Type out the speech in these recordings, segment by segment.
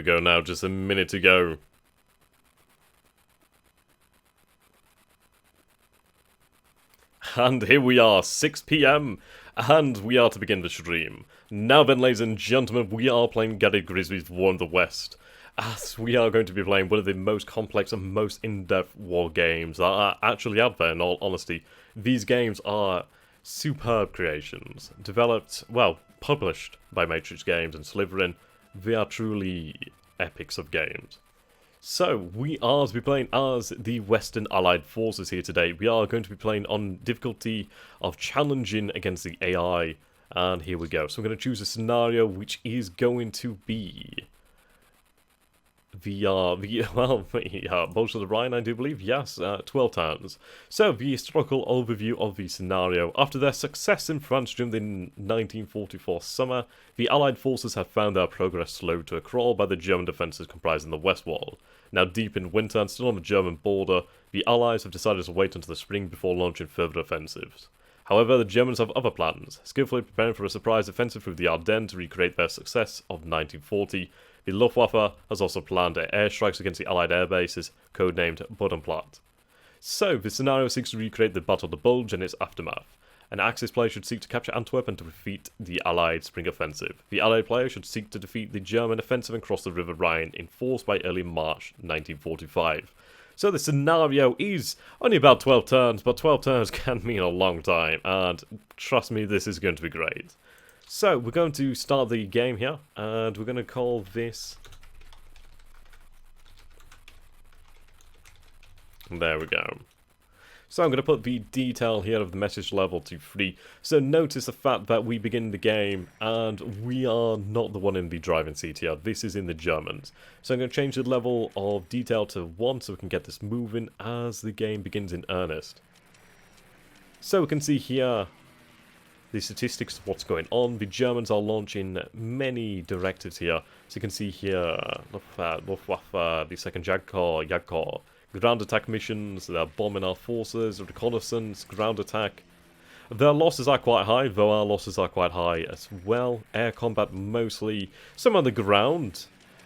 we go now, just a minute to go. And here we are, 6 PM, and we are to begin the stream. Now then, ladies and gentlemen, we are playing Garrett Grizzly's War in the West, as we are going to be playing one of the most complex and most in-depth war games that are actually out there, in all honesty. These games are superb creations, developed, well, published by Matrix Games and Slytherin. They are truly epics of games. So, we are to be playing as the Western Allied Forces here today. We are going to be playing on difficulty of challenging against the AI. And here we go. So I'm going to choose a scenario which is going to be most of the Rhine, I do believe. Yes, 12 turns. So, the historical overview of the scenario. After their success in France during the 1944 summer, the Allied forces have found their progress slowed to a crawl by the German defences comprising the West Wall. Now deep in winter and still on the German border, the Allies have decided to wait until the spring before launching further offensives. However, the Germans have other plans, skillfully preparing for a surprise offensive through the Ardennes to recreate their success of 1940. The Luftwaffe has also planned airstrikes against the Allied air bases, codenamed Bodenplatte. So, the scenario seeks to recreate the Battle of the Bulge and its aftermath. An Axis player should seek to capture Antwerp and to defeat the Allied spring offensive. The Allied player should seek to defeat the German offensive and cross the River Rhine in force by early March 1945. So the scenario is only about 12 turns, but 12 turns can mean a long time, and trust me, this is going to be great. So, we're going to start the game here, and we're going to call this... There we go. So I'm going to put the detail here of the message level to 3. So notice the fact that we begin the game, and we are not the one in the driving seat here. This is in the Germans. So I'm going to change the level of detail to 1 so we can get this moving as the game begins in earnest. So we can see here the statistics of what's going on. The Germans are launching many directives here. So you can see here, Luftwaffe, the 2nd Jagdkorps, ground attack missions, they're bombing our forces, reconnaissance, ground attack. Their losses are quite high, though our losses are quite high as well. Air combat mostly. Some on the ground.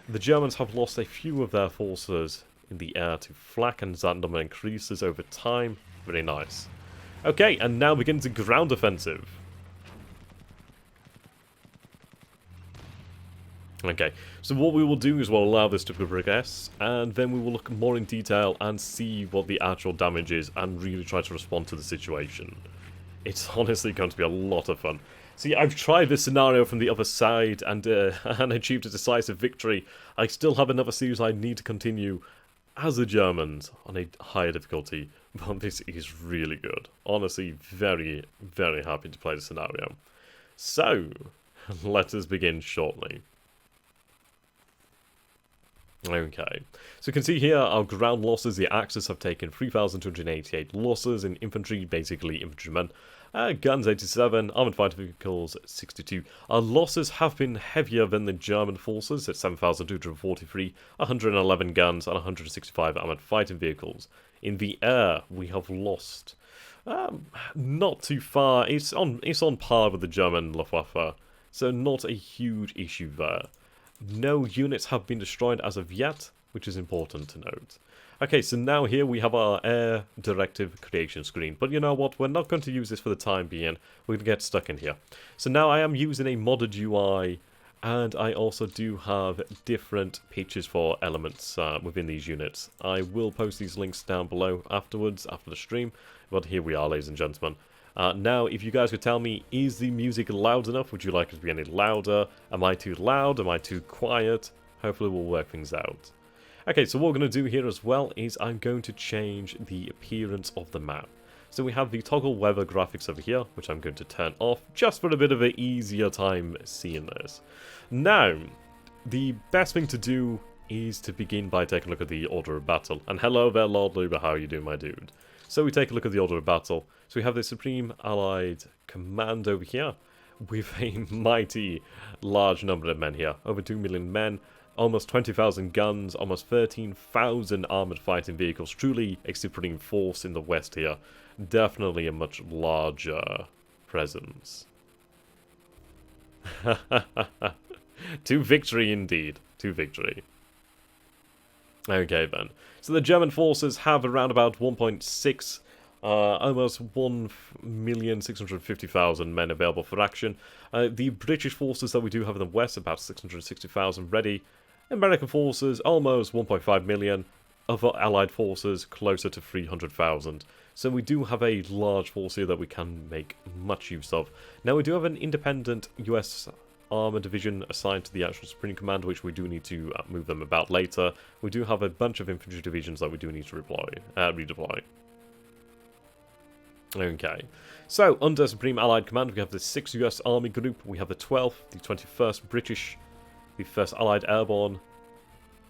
The Germans have lost a few of their forces in the air to flak, and that number increases over time. Very nice. Okay, and now begins the ground offensive. Okay, so what we will do is we'll allow this to progress, and then we will look more in detail and see what the actual damage is and really try to respond to the situation. It's honestly going to be a lot of fun. See, I've tried this scenario from the other side and achieved a decisive victory. I still have another series I need to continue as the Germans on a higher difficulty, but this is really good. Honestly, very, very happy to play the scenario. So, let us begin shortly. Okay, so you can see here our ground losses. The Axis have taken 3,288 losses in infantry, basically infantrymen. Guns 87, armoured fighter vehicles 62. Our losses have been heavier than the German forces at 7,243, 111 guns and 165 armoured fighting vehicles. In the air, we have lost not too far. It's on par with the German Luftwaffe, so not a huge issue there. No units have been destroyed as of yet, which is important to note. Okay, so now here we have our air directive creation screen. But you know what? We're not going to use this for the time being. We're going to get stuck in here. So now I am using a modded UI, and I also do have different pictures for elements within these units. I will post these links down below afterwards, after the stream. But here we are, ladies and gentlemen. Now, if you guys could tell me, is the music loud enough? Would you like it to be any louder? Am I too loud? Am I too quiet? Hopefully we'll work things out. Okay, so what we're going to do here as well is I'm going to change the appearance of the map. So we have the toggle weather graphics over here, which I'm going to turn off just for a bit of an easier time seeing this. Now, the best thing to do is to begin by taking a look at the order of battle. And hello there, Lord Luber, how are you doing, my dude? So we take a look at the order of battle. So we have the Supreme Allied Command over here, with a mighty large number of men here. Over 2 million men, almost 20,000 guns, almost 13,000 armoured fighting vehicles. Truly a supreme force in the west here. Definitely a much larger presence. To victory indeed. to victory. Okay then. So the German forces have around about 1.6, almost 1,650,000 men available for action. The British forces that we do have in the west, about 660,000 ready. American forces, almost 1.5 million. Other allied forces, closer to 300,000. So we do have a large force here that we can make much use of. Now we do have an independent US armor division assigned to the actual Supreme Command, which we do need to move them about later. We do have a bunch of infantry divisions that we do need to redeploy. Okay, so under Supreme Allied Command we have the 6th US Army Group, we have the 12th, the 21st British, the 1st Allied Airborne,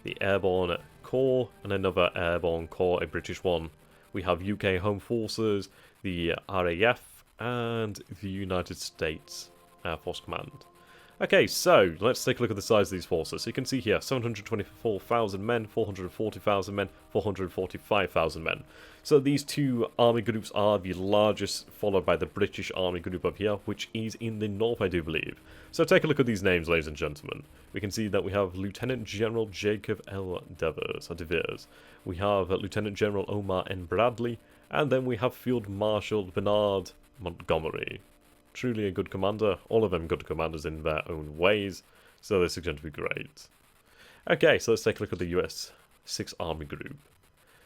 the Airborne Corps, and another Airborne Corps, a British one. We have UK Home Forces, the RAF, and the United States Air Force Command. Okay, so let's take a look at the size of these forces. So you can see here, 724,000 men, 440,000 men, 445,000 men. So these two army groups are the largest, followed by the British army group up here, which is in the north, I do believe. So take a look at these names, ladies and gentlemen. We can see that we have Lieutenant General Jacob L. De Vries. We have Lieutenant General Omar N. Bradley, and then we have Field Marshal Bernard Montgomery. Truly a good commander, all of them good commanders in their own ways, so this is going to be great. Okay, so let's take a look at the US 6th Army Group.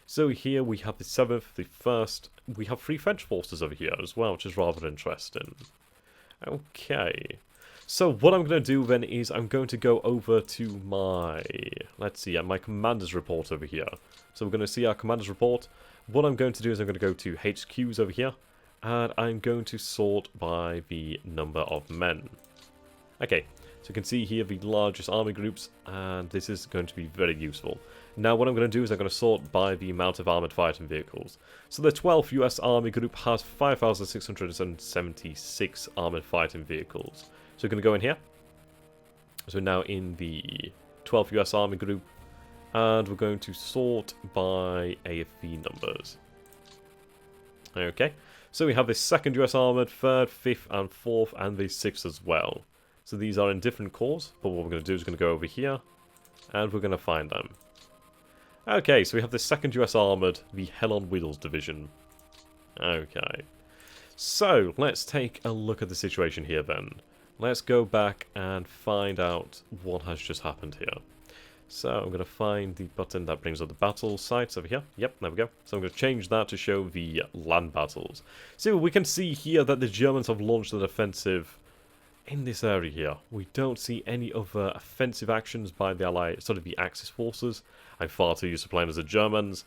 So here we have the 7th, the 1st, we have 3 French forces over here as well, which is rather interesting. Okay, so what I'm going to do then is I'm going to go over to my, let's see, my commander's report over here. So we're going to see our commander's report. What I'm going to do is I'm going to go to HQs over here, and I'm going to sort by the number of men. Okay, so you can see here the largest army groups, and this is going to be very useful. Now what I'm going to do is I'm going to sort by the amount of armoured fighting vehicles. So the 12th US Army Group has 5,676 armoured fighting vehicles. So we're going to go in here. So now in the 12th US Army Group, and we're going to sort by AFV numbers. Okay. So we have the 2nd US Armoured, 3rd, 5th and 4th, and the 6th as well. So these are in different corps, but what we're going to do is we're going to go over here, and we're going to find them. Okay, so we have the 2nd US Armoured, the Hell on Wheels Division. Okay. So, let's take a look at the situation here then. Let's go back and find out what has just happened here. So I'm going to find the button that brings up the battle sites over here. Yep, there we go. So I'm going to change that to show the land battles. So we can see here that the Germans have launched an offensive in this area here. We don't see any other offensive actions by the Allied, sort of the Axis forces. I'm far too used to playing as the Germans.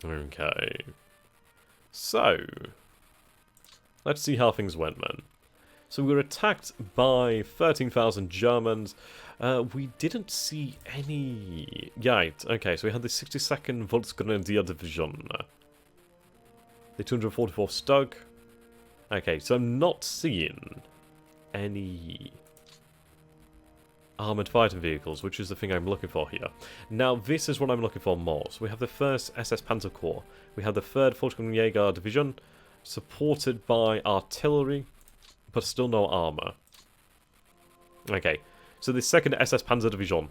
Okay. So, let's see how things went, man. So we were attacked by 13,000 Germans. We didn't see any... Right, okay, so we had the 62nd Volksgrenadier Division. The 244th Stug. Okay, so I'm not seeing any armoured fighting vehicles, which is the thing I'm looking for here. Now, this is what I'm looking for more. So we have the 1st SS Panzer Corps. We have the 3rd Volksgrenadier Division, supported by artillery, but still no armour. Okay, so the 2nd SS Panzer Division.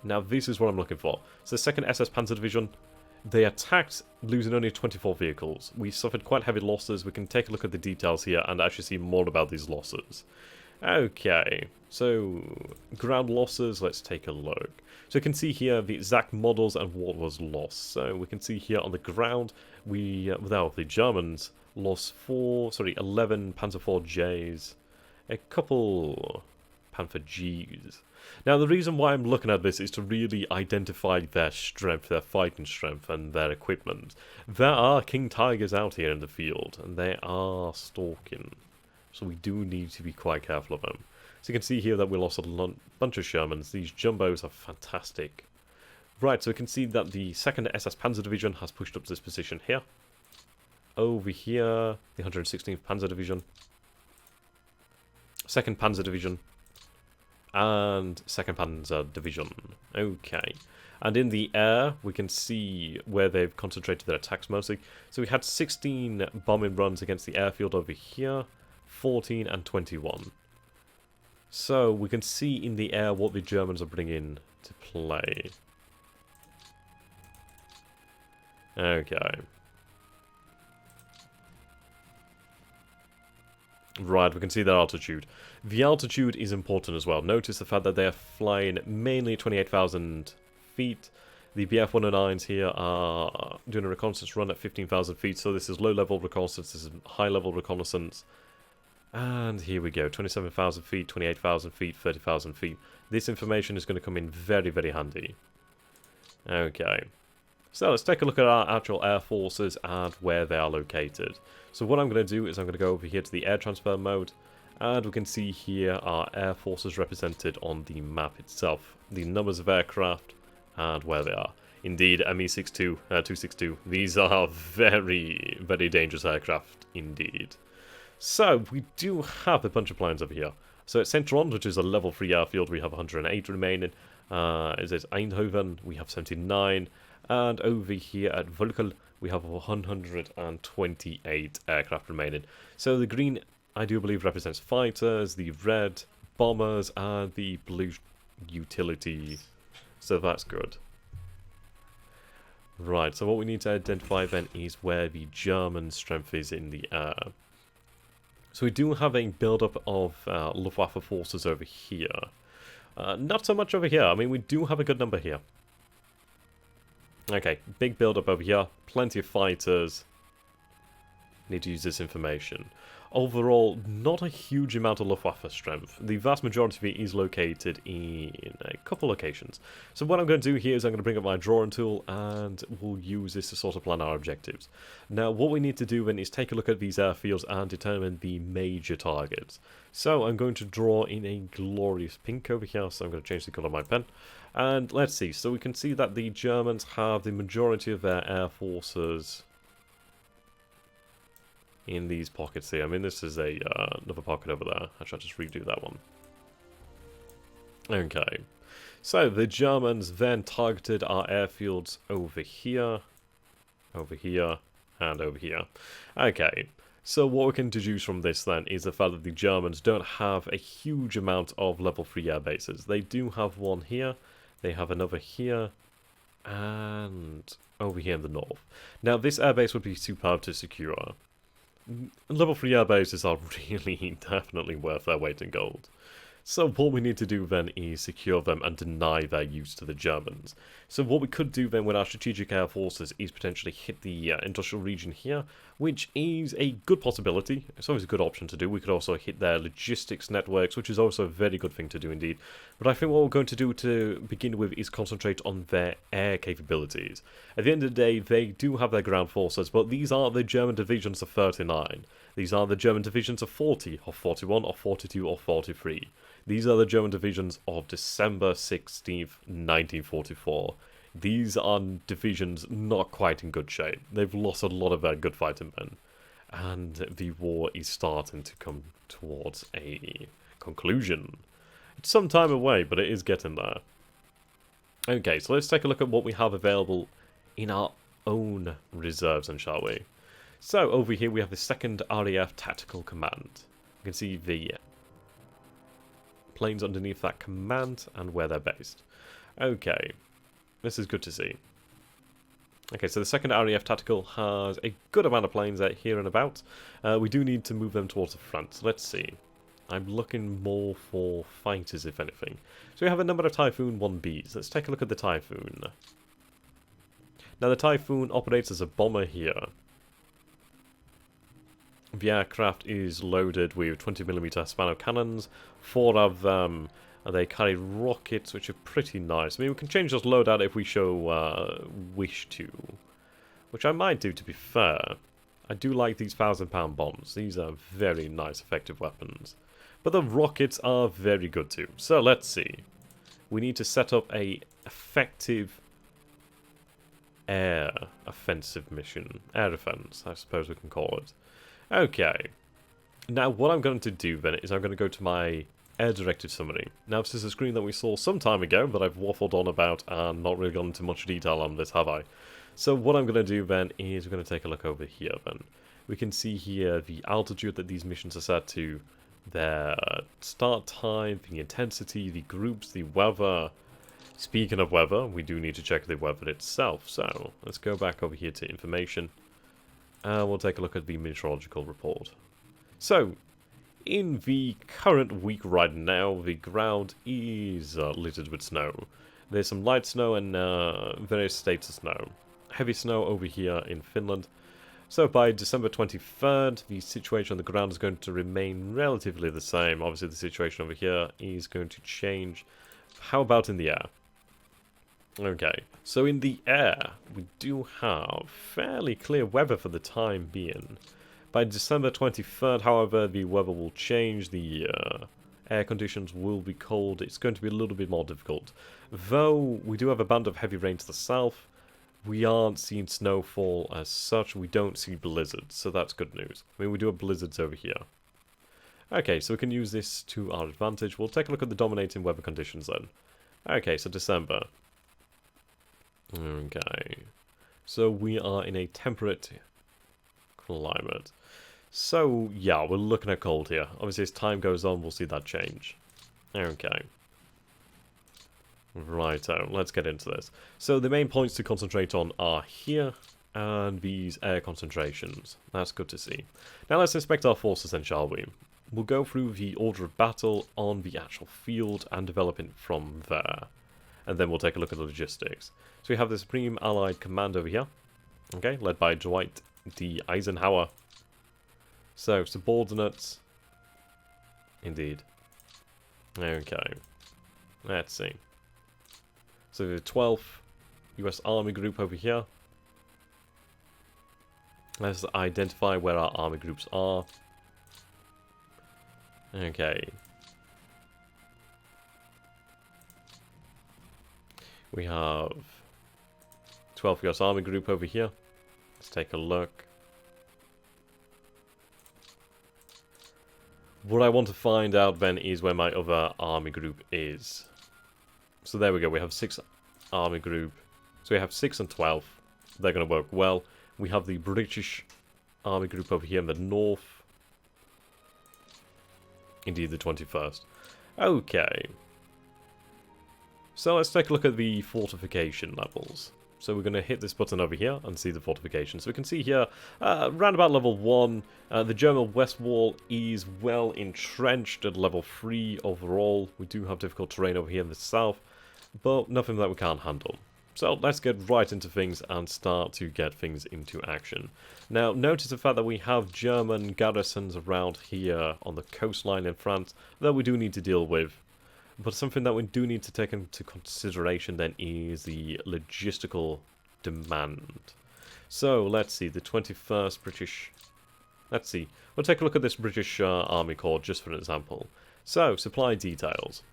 Now this is what I'm looking for. So the 2nd SS Panzer Division, they attacked, losing only 24 vehicles. We suffered quite heavy losses. We can take a look at the details here and actually see more about these losses. Okay, so ground losses, let's take a look. So you can see here the exact models and what was lost. So we can see here on the ground, without the Germans, lost 11 Panzer IV Js, a couple Panther Gs. Now the reason why I'm looking at this is to really identify their strength, their fighting strength and their equipment. There are King Tigers out here in the field, and they are stalking. So we do need to be quite careful of them. So you can see here that we lost a bunch of Shermans. These Jumbos are fantastic. Right, so we can see that the 2nd SS Panzer Division has pushed up to this position here. Over here, the 116th Panzer Division, 2nd Panzer Division, and 2nd Panzer Division. Okay. And in the air, we can see where they've concentrated their attacks mostly. So we had 16 bombing runs against the airfield over here, 14 and 21. So we can see in the air what the Germans are bringing to play. Okay. Right, we can see their altitude. The altitude is important as well. Notice the fact that they are flying mainly 28,000 feet. The BF-109s here are doing a reconnaissance run at 15,000 feet, so this is low-level reconnaissance, this is high-level reconnaissance. And here we go, 27,000 feet, 28,000 feet, 30,000 feet. This information is going to come in very, very handy. Okay. So let's take a look at our actual air forces and where they are located. So what I'm going to do is I'm going to go over here to the air transfer mode, and we can see here our air forces represented on the map itself. The numbers of aircraft and where they are. Indeed, ME-262, these are very, very dangerous aircraft indeed. So we do have a bunch of planes over here. So at Centron, which is a level 3 airfield, we have 108 remaining. Is it Eindhoven? We have 79. And over here at Vulkel, we have 128 aircraft remaining. So the green, I do believe, represents fighters, the red, bombers, and the blue utility. So that's good. Right, so what we need to identify then is where the German strength is in the air. So we do have a build-up of Luftwaffe forces over here. Not so much over here. I mean, we do have a good number here. Okay, big build-up over here. Plenty of fighters. Need to use this information. Overall, not a huge amount of Luftwaffe strength. The vast majority of it is located in a couple locations. So what I'm going to do here is I'm going to bring up my drawing tool and we'll use this to sort of plan our objectives. Now what we need to do then is take a look at these airfields and determine the major targets. So I'm going to draw in a glorious pink over here, so I'm going to change the colour of my pen. And let's see, so we can see that the Germans have the majority of their air forces in these pockets here. I mean, this is a another pocket over there. Actually, I'll just redo that one. Okay. So, the Germans then targeted our airfields over here, and over here. Okay. So, what we can deduce from this then is the fact that the Germans don't have a huge amount of level 3 air bases. They do have one here, they have another here, and over here in the north. Now, this airbase would be superb to secure. Level 3 air bases are really definitely worth their weight in gold. So what we need to do then is secure them and deny their use to the Germans. So what we could do then with our strategic air forces is potentially hit the industrial region here, which is a good possibility. It's always a good option to do. We could also hit their logistics networks, which is also a very good thing to do indeed. But I think what we're going to do to begin with is concentrate on their air capabilities. At the end of the day, they do have their ground forces, but these are the German divisions of 39. These are the German divisions of 40, or 41, or 42, or 43. These are the German divisions of December 16th, 1944. These are divisions not quite in good shape. They've lost a lot of their good fighting men. And the war is starting to come towards a conclusion. It's some time away, but it is getting there. Okay, so let's take a look at what we have available in our own reserves, then, shall we? So, over here we have the 2nd RAF Tactical Command. You can see the planes underneath that command and where they're based. Okay, this is good to see. Okay, so the 2nd RAF Tactical has a good amount of planes out here and about. We do need to move them towards the front. So let's see. I'm looking more for fighters, if anything. So we have a number of Typhoon 1Bs. Let's take a look at the Typhoon. Now the Typhoon operates as a bomber here. The aircraft is loaded with 20mm Spano cannons. 4 of them, they carry rockets, which are pretty nice. I mean, we can change this loadout if we so wish to, which I might do, to be fair. I do like these 1,000-pound bombs. These are very nice, effective weapons. But the rockets are very good too. So let's see. We need to set up a effective air offensive mission. Air offense, I suppose we can call it. Okay, now what I'm going to do then is I'm going to go to my air-directed summary. Now this is a screen that we saw some time ago that I've waffled on about and not really gone into much detail on this, have I? So what I'm going to do then is we're going to take a look over here then. We can see here the altitude that these missions are set to, their start time, the intensity, the groups, the weather. Speaking of weather, we do need to check the weather itself. So let's go back over here to information. And we'll take a look at the meteorological report. So, in the current week right now, the ground is littered with snow. There's some light snow and various states of snow. Heavy snow over here in Finland. So by December 23rd, the situation on the ground is going to remain relatively the same. Obviously the situation over here is going to change. How about in the air? Okay, so in the air, we do have fairly clear weather for the time being. By December 23rd, however, the weather will change, the air conditions will be cold, it's going to be a little bit more difficult. Though we do have a band of heavy rain to the south, we aren't seeing snowfall as such, we don't see blizzards, so that's good news. I mean, we do have blizzards over here. Okay, so we can use this to our advantage. We'll take a look at the dominating weather conditions then. Okay, so December. Okay, so we are in a temperate climate. So, yeah, we're looking at cold here. Obviously, as time goes on, we'll see that change. Okay. Righto, let's get into this. So, the main points to concentrate on are here, and these air concentrations. That's good to see. Now, let's inspect our forces then, shall we? We'll go through the order of battle on the actual field and develop it from there. And then we'll take a look at the logistics. So we have the Supreme Allied Command over here. Okay, led by Dwight D. Eisenhower. So, subordinates. Indeed. Okay. Let's see. So the 12th US Army Group over here. Let's identify where our army groups are. Okay. We have 12th US Army Group over here. Let's take a look. What I want to find out then is where my other army group is. So there we go, we have 6 army group. So we have 6 and 12. They're going to work well. We have the British army group over here in the north. Indeed, the 21st. Okay. So let's take a look at the fortification levels. So we're going to hit this button over here and see the fortification. So we can see here, around about level 1, the German west wall is well entrenched at level 3 overall. We do have difficult terrain over here in the south, but nothing that we can't handle. So let's get right into things and start to get things into action. Now, notice the fact that we have German garrisons around here on the coastline in France that we do need to deal with. But something that we do need to take into consideration then is the logistical demand. So, let's see, the 21st British... Let's see, we'll take a look at this British Army Corps just for an example. So, supply details.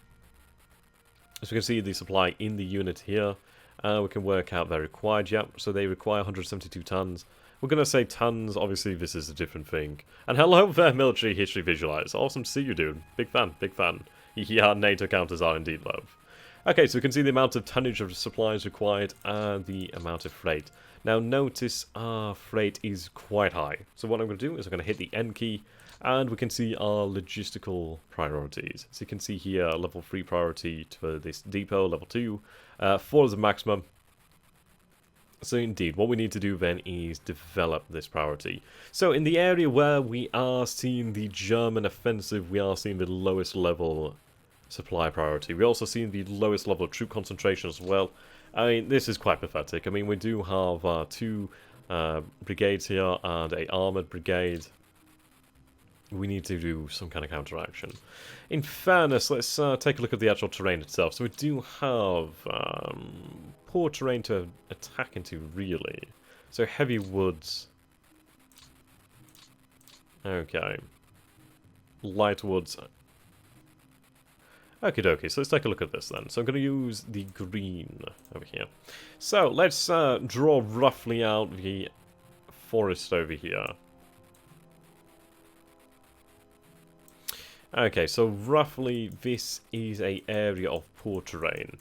As we can see, the supply in the unit here, we can work out their required, yep, so they require 172 tons. We're going to say tons, obviously this is a different thing. And hello there, Military History Visualize. Awesome to see you, dude. Big fan, big fan. Yeah, NATO counters are indeed low. Okay, so we can see the amount of tonnage of supplies required and the amount of freight. Now notice our freight is quite high. So what I'm going to do is I'm going to hit the N key and we can see our logistical priorities. So you can see here level 3 priority for this depot, level 2, 4 is the maximum. So indeed, what we need to do then is develop this priority. So in the area where we are seeing the German offensive, we are seeing the lowest level supply priority. We also see the lowest level of troop concentration as well. I mean, this is quite pathetic. I mean, we do have 2 brigades here and a armoured brigade. We need to do some kind of counteraction. In fairness, let's take a look at the actual terrain itself. So we do have poor terrain to attack into, really. So heavy woods. Okay. Light woods. Okie dokie, so let's take a look at this then. So I'm going to use the green over here. So let's draw roughly out the forest over here. Okay, so roughly this is an area of poor terrain.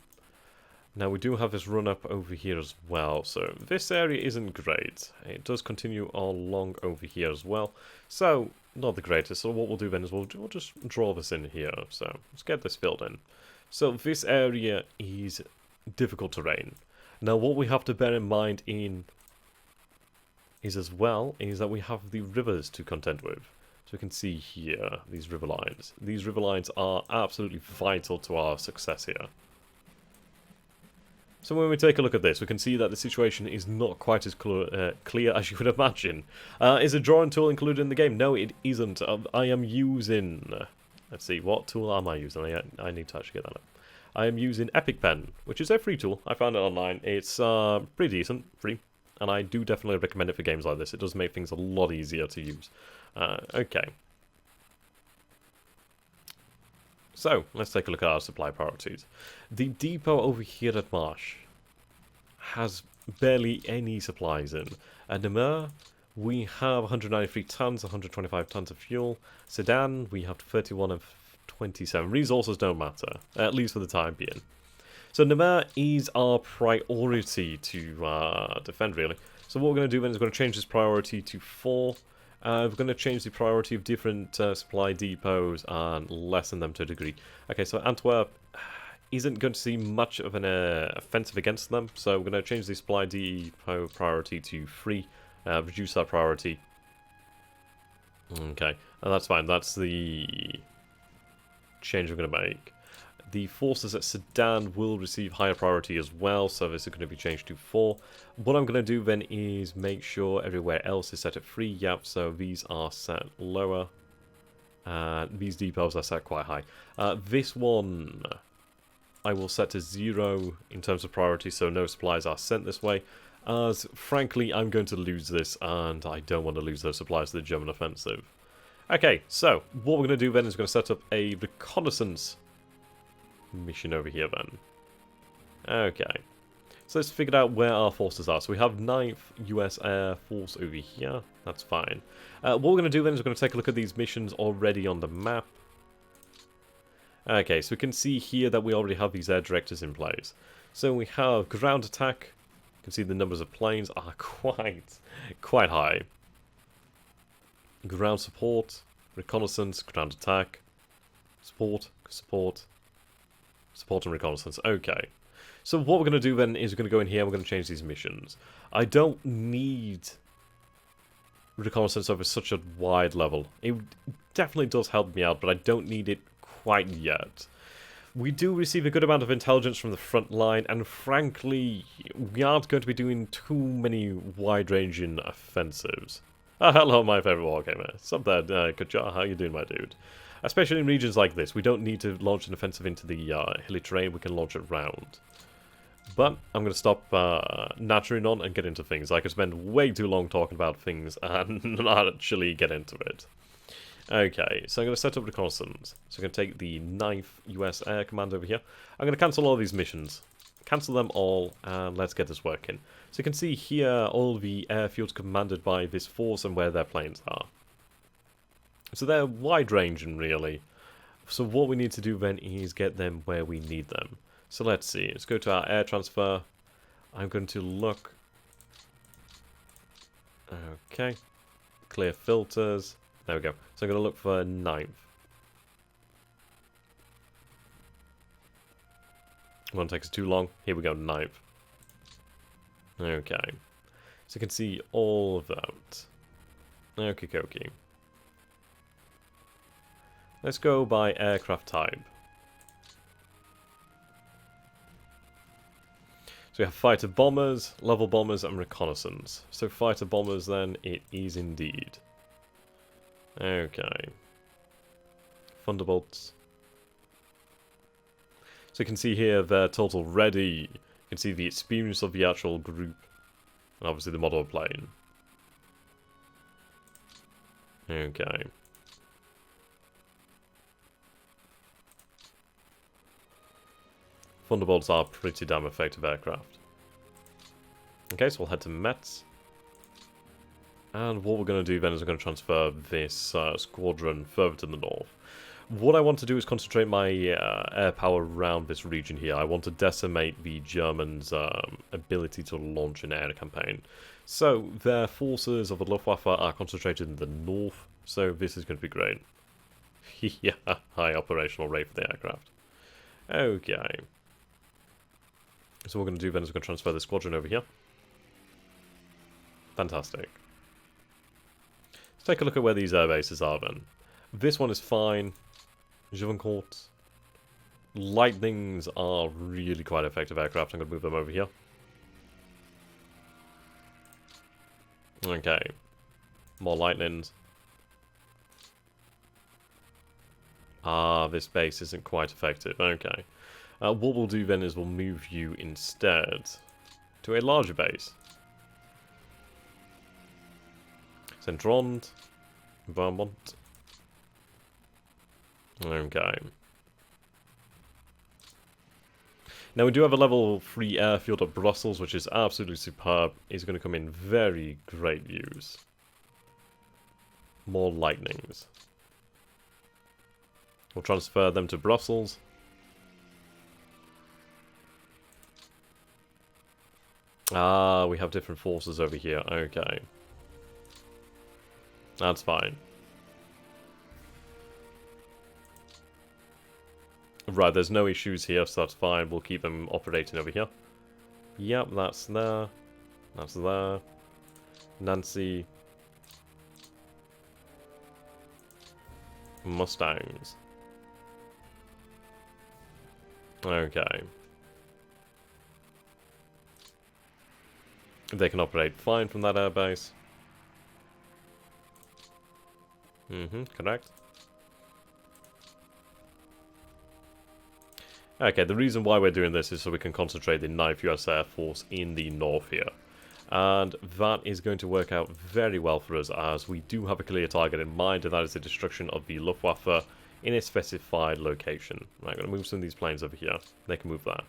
Now we do have this run up over here as well, so this area isn't great. It does continue along over here as well, so not the greatest. So what we'll do then is we'll just draw this in here, so let's get this filled in. So this area is difficult terrain. Now what we have to bear in mind is that we have the rivers to contend with. So we can see here, these river lines. These river lines are absolutely vital to our success here. So when we take a look at this, we can see that the situation is not quite as clear as you would imagine. Is a drawing tool included in the game? No, it isn't. I am using... let's see, what tool am I using? I need to actually get that up. I am using Ep.1, which is a free tool. I found it online. It's pretty decent, free. And I do definitely recommend it for games like this. It does make things a lot easier to use. Okay. So, let's take a look at our supply priorities. The depot over here at Marsh has barely any supplies in. At Namur, we have 193 tons, 125 tons of fuel. Sedan, we have 31 and 27. Resources don't matter, at least for the time being. So Namur is our priority to defend, really. So what we're going to do then is we're going to change this priority to 4. We're going to change the priority of different supply depots and lessen them to a degree. Okay, so Antwerp isn't going to see much of an offensive against them, so we're going to change the supply depot priority to 3, reduce that priority. Okay, and that's fine. That's the change we're going to make. The forces at Sedan will receive higher priority as well, so this is going to be changed to 4. What I'm going to do then is make sure everywhere else is set at 3. Yep, so these are set lower. These depots are set quite high. This one I will set to 0 in terms of priority, so no supplies are sent this way. As frankly, I'm going to lose this, and I don't want to lose those supplies to the German offensive. Okay, so what we're going to do then is we're going to set up a reconnaissance mission over here then. Okay, so let's figure out where our forces are. So we have 9th US Air Force over here. That's fine. What we're going to do then is we're going to take a look at these missions already on the map. Okay, so we can see here that we already have these air directors in place. So we have ground attack. You can see the numbers of planes are quite high. Ground support, reconnaissance, ground attack, support, support and reconnaissance. Okay. So what we're going to do then is we're going to go in here and we're going to change these missions. I don't need reconnaissance over such a wide level. It definitely does help me out, but I don't need it quite yet. We do receive a good amount of intelligence from the front line, and frankly, we aren't going to be doing too many wide-ranging offensives. Hello, my favourite wargamer. Sup there, Kajar, how you doing, my dude? Especially in regions like this, we don't need to launch an offensive into the hilly terrain, we can launch it round. But I'm going to stop nattering on and get into things. I could spend way too long talking about things and not actually get into it. Okay, so I'm going to set up reconnaissance. So I'm going to take the 9th US Air Command over here. I'm going to cancel all these missions. Cancel them all, and let's get this working. So you can see here all the airfields commanded by this force and where their planes are. So they're wide-ranging, really. So what we need to do then is get them where we need them. So let's see. Let's go to our air transfer. I'm going to look. Okay. Clear filters. There we go. So I'm going to look for 9th. Won't take us too long. Here we go, 9th. Okay. So you can see all of that. Okie dokie. Let's go by aircraft type. So we have fighter bombers, level bombers, and reconnaissance. So fighter bombers then, it is indeed. Okay. Thunderbolts. So you can see here their total ready. You can see the experience of the actual group. And obviously the model plane. Okay. Thunderbolts are pretty damn effective aircraft. Okay, so we'll head to Metz. And what we're going to do then is we're going to transfer this squadron further to the north. What I want to do is concentrate my air power around this region here. I want to decimate the Germans' ability to launch an air campaign. So their forces of the Luftwaffe are concentrated in the north, so this is going to be great. Yeah, high operational rate for the aircraft. Okay. So what we're going to do then is we're going to transfer the squadron over here. Fantastic. Let's take a look at where these air bases are then. This one is fine. Juvencourt. Lightnings are really quite effective aircraft. I'm going to move them over here. Okay. More lightnings. Ah, this base isn't quite effective. Okay. What we'll do then is we'll move you instead to a larger base. Centrond. Vermont. Okay. Now we do have a level 3 airfield at Brussels, which is absolutely superb. It's going to come in very great use. More lightnings. We'll transfer them to Brussels. Ah, we have different forces over here. Okay. That's fine. Right, there's no issues here, so that's fine. We'll keep them operating over here. Yep, that's there. That's there. Nancy. Mustangs. Okay. They can operate fine from that airbase. Correct. Okay, the reason why we're doing this is so we can concentrate the 9th US Air Force in the north here. And that is going to work out very well for us, as we do have a clear target in mind, and that is the destruction of the Luftwaffe in a specified location. Right, I'm going to move some of these planes over here. They can move that.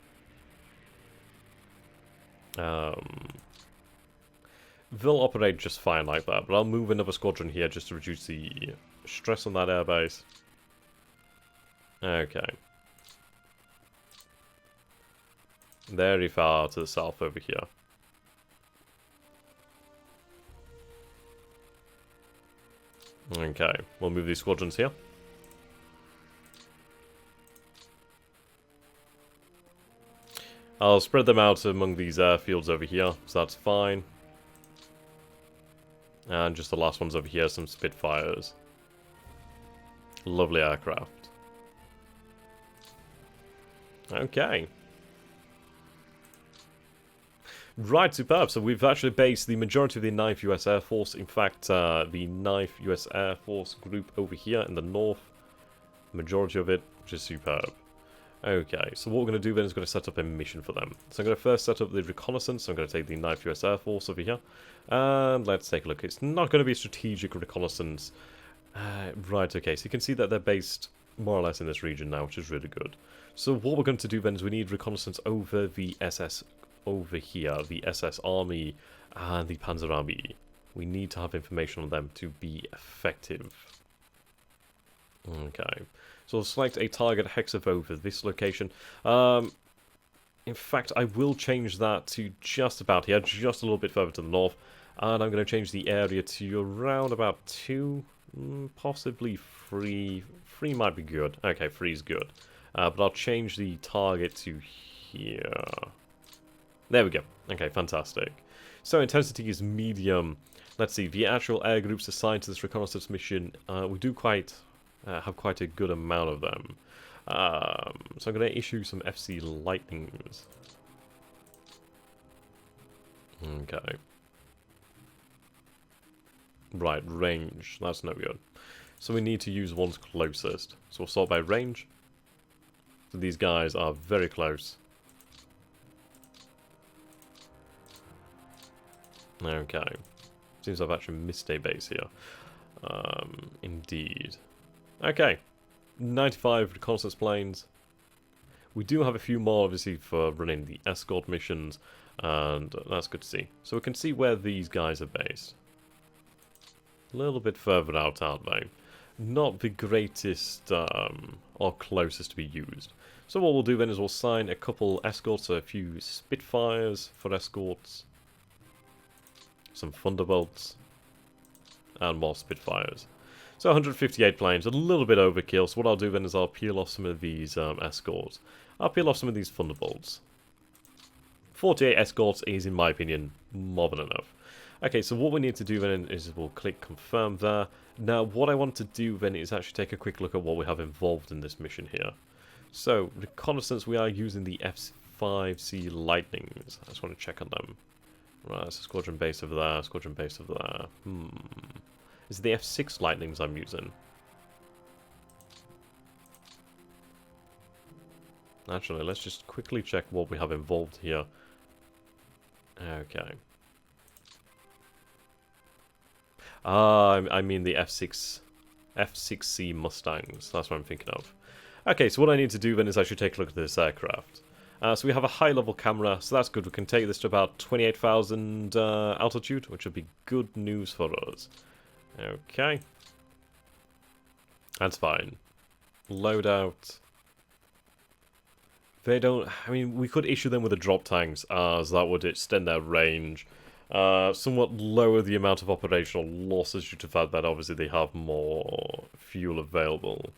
They'll operate just fine like that, but I'll move another squadron here just to reduce the stress on that airbase. Okay. Very far to the south over here. Okay, we'll move these squadrons here. I'll spread them out among these airfields over here, so that's fine. And just the last ones over here, some Spitfires. Lovely aircraft. Okay. Right, superb. So we've actually based the majority of the 9th US Air Force. In fact, the 9th US Air Force group over here in the north. Majority of it, which is superb. Okay, so what we're going to do then is going to set up a mission for them. So I'm going to first set up the reconnaissance. So I'm going to take the 9th US Air Force over here. And let's take a look. It's not going to be a strategic reconnaissance. Right, okay, so you can see that they're based more or less in this region now, which is really good. So what we're going to do then is we need reconnaissance over the SS over here, the SS Army and the Panzer Army. We need to have information on them to be effective. Okay, so we'll select a target hex of over this location. In fact, I will change that to just about here, just a little bit further to the north. And I'm going to change the area to around about 2, possibly 3. 3 might be good. Okay, 3 is good. But I'll change the target to here. There we go. Okay, fantastic. So intensity is medium. Let's see, the actual air groups assigned to this reconnaissance mission, we do have quite a good amount of them. So I'm going to issue some FC Lightnings. Okay. Right, range. That's no good. So we need to use ones closest. So we'll sort by range. So these guys are very close. Okay. Seems I've actually missed a base here. Indeed. Okay. 95 reconnaissance planes. We do have a few more, obviously, for running the escort missions. And that's good to see. So we can see where these guys are based. A little bit further out, aren't they? not the greatest or closest to be used. So what we'll do then is we'll sign a couple escorts, so a few Spitfires for escorts, some Thunderbolts, and more Spitfires. So 158 planes, a little bit overkill, so what I'll do then is I'll peel off some of these escorts. I'll peel off some of these Thunderbolts. 48 escorts is, in my opinion, more than enough. Okay, so what we need to do then is we'll click confirm there. Now, what I want to do then is actually take a quick look at what we have involved in this mission here. So, reconnaissance, we are using the F5C Lightnings. I just want to check on them. Right, so squadron base over there, squadron base over there. Is it the F6 Lightnings I'm using? Actually, let's just quickly check what we have involved here. Okay. I mean the F6C Mustangs. That's what I'm thinking of. Okay, so what I need to do then is actually take a look at this aircraft. So we have a high-level camera, so that's good. We can take this to about 28,000 altitude, which would be good news for us. Okay. That's fine. Loadout. They don't... I mean, we could issue them with the drop tanks, as that would extend their range. Somewhat lower the amount of operational losses due to the fact that obviously they have more fuel available.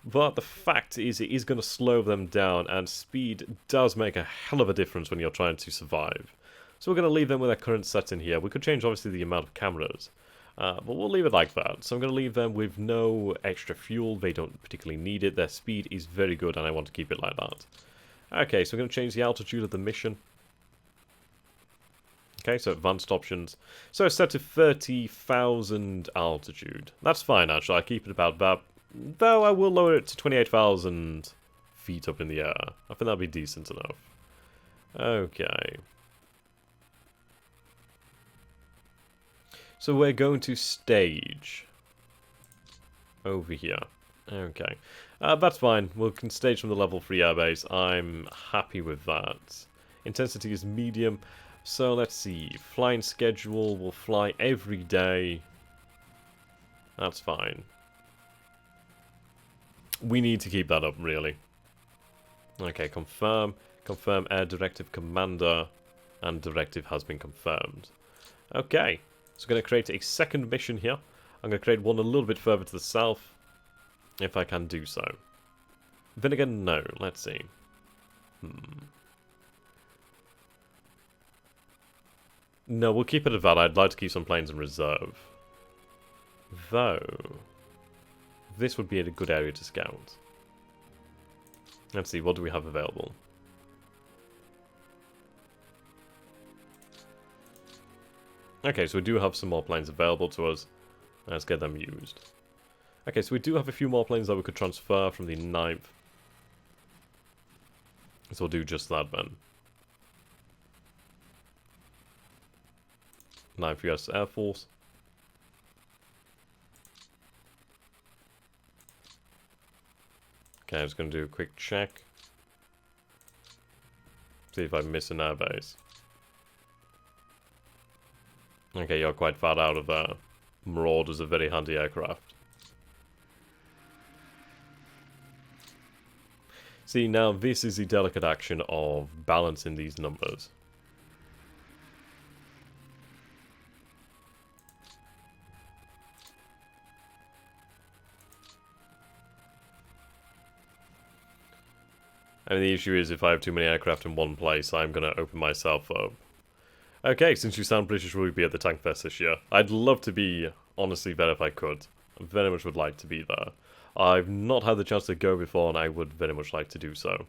But the fact is, it is going to slow them down, and speed does make a hell of a difference when you're trying to survive. So we're going to leave them with their current setting here. We could change, obviously, the amount of cameras, but we'll leave it like that. So I'm going to leave them with no extra fuel. They don't particularly need it. Their speed is very good, and I want to keep it like that. Okay, so we're going to change the altitude of the mission. Okay, so advanced options. So it's set to 30,000 altitude. That's fine, actually. I keep it about that. Though I will lower it to 28,000 feet up in the air. I think that'll be decent enough. Okay. So we're going to stage over here. Okay. That's fine. We can stage from the level 3 airbase. I'm happy with that. Intensity is medium. So let's see. Flying schedule. We'll fly every day. That's fine. We need to keep that up, really. Okay, confirm. Confirm air directive commander. And directive has been confirmed. Okay. So I'm going to create a second mission here. I'm going to create one a little bit further to the south. If I can do so. Then again, no. Let's see. No, we'll keep it at that. I'd like to keep some planes in reserve. Though, this would be a good area to scout. Let's see, what do we have available? Okay, so we do have some more planes available to us. Let's get them used. Okay, so we do have a few more planes that we could transfer from the 9th. So we'll do just that then. 9th US Air Force. Okay, I'm just going to do a quick check. See if I miss an airbase. Okay, you're quite far out of there. Marauder's a very handy aircraft. See, now this is the delicate action of balancing these numbers. I mean, the issue is if I have too many aircraft in one place, I'm going to open myself up. Okay, since you sound British, will we be at the Tank Fest this year? I'd love to be, honestly, there if I could. I very much would like to be there. I've not had the chance to go before, and I would very much like to do so.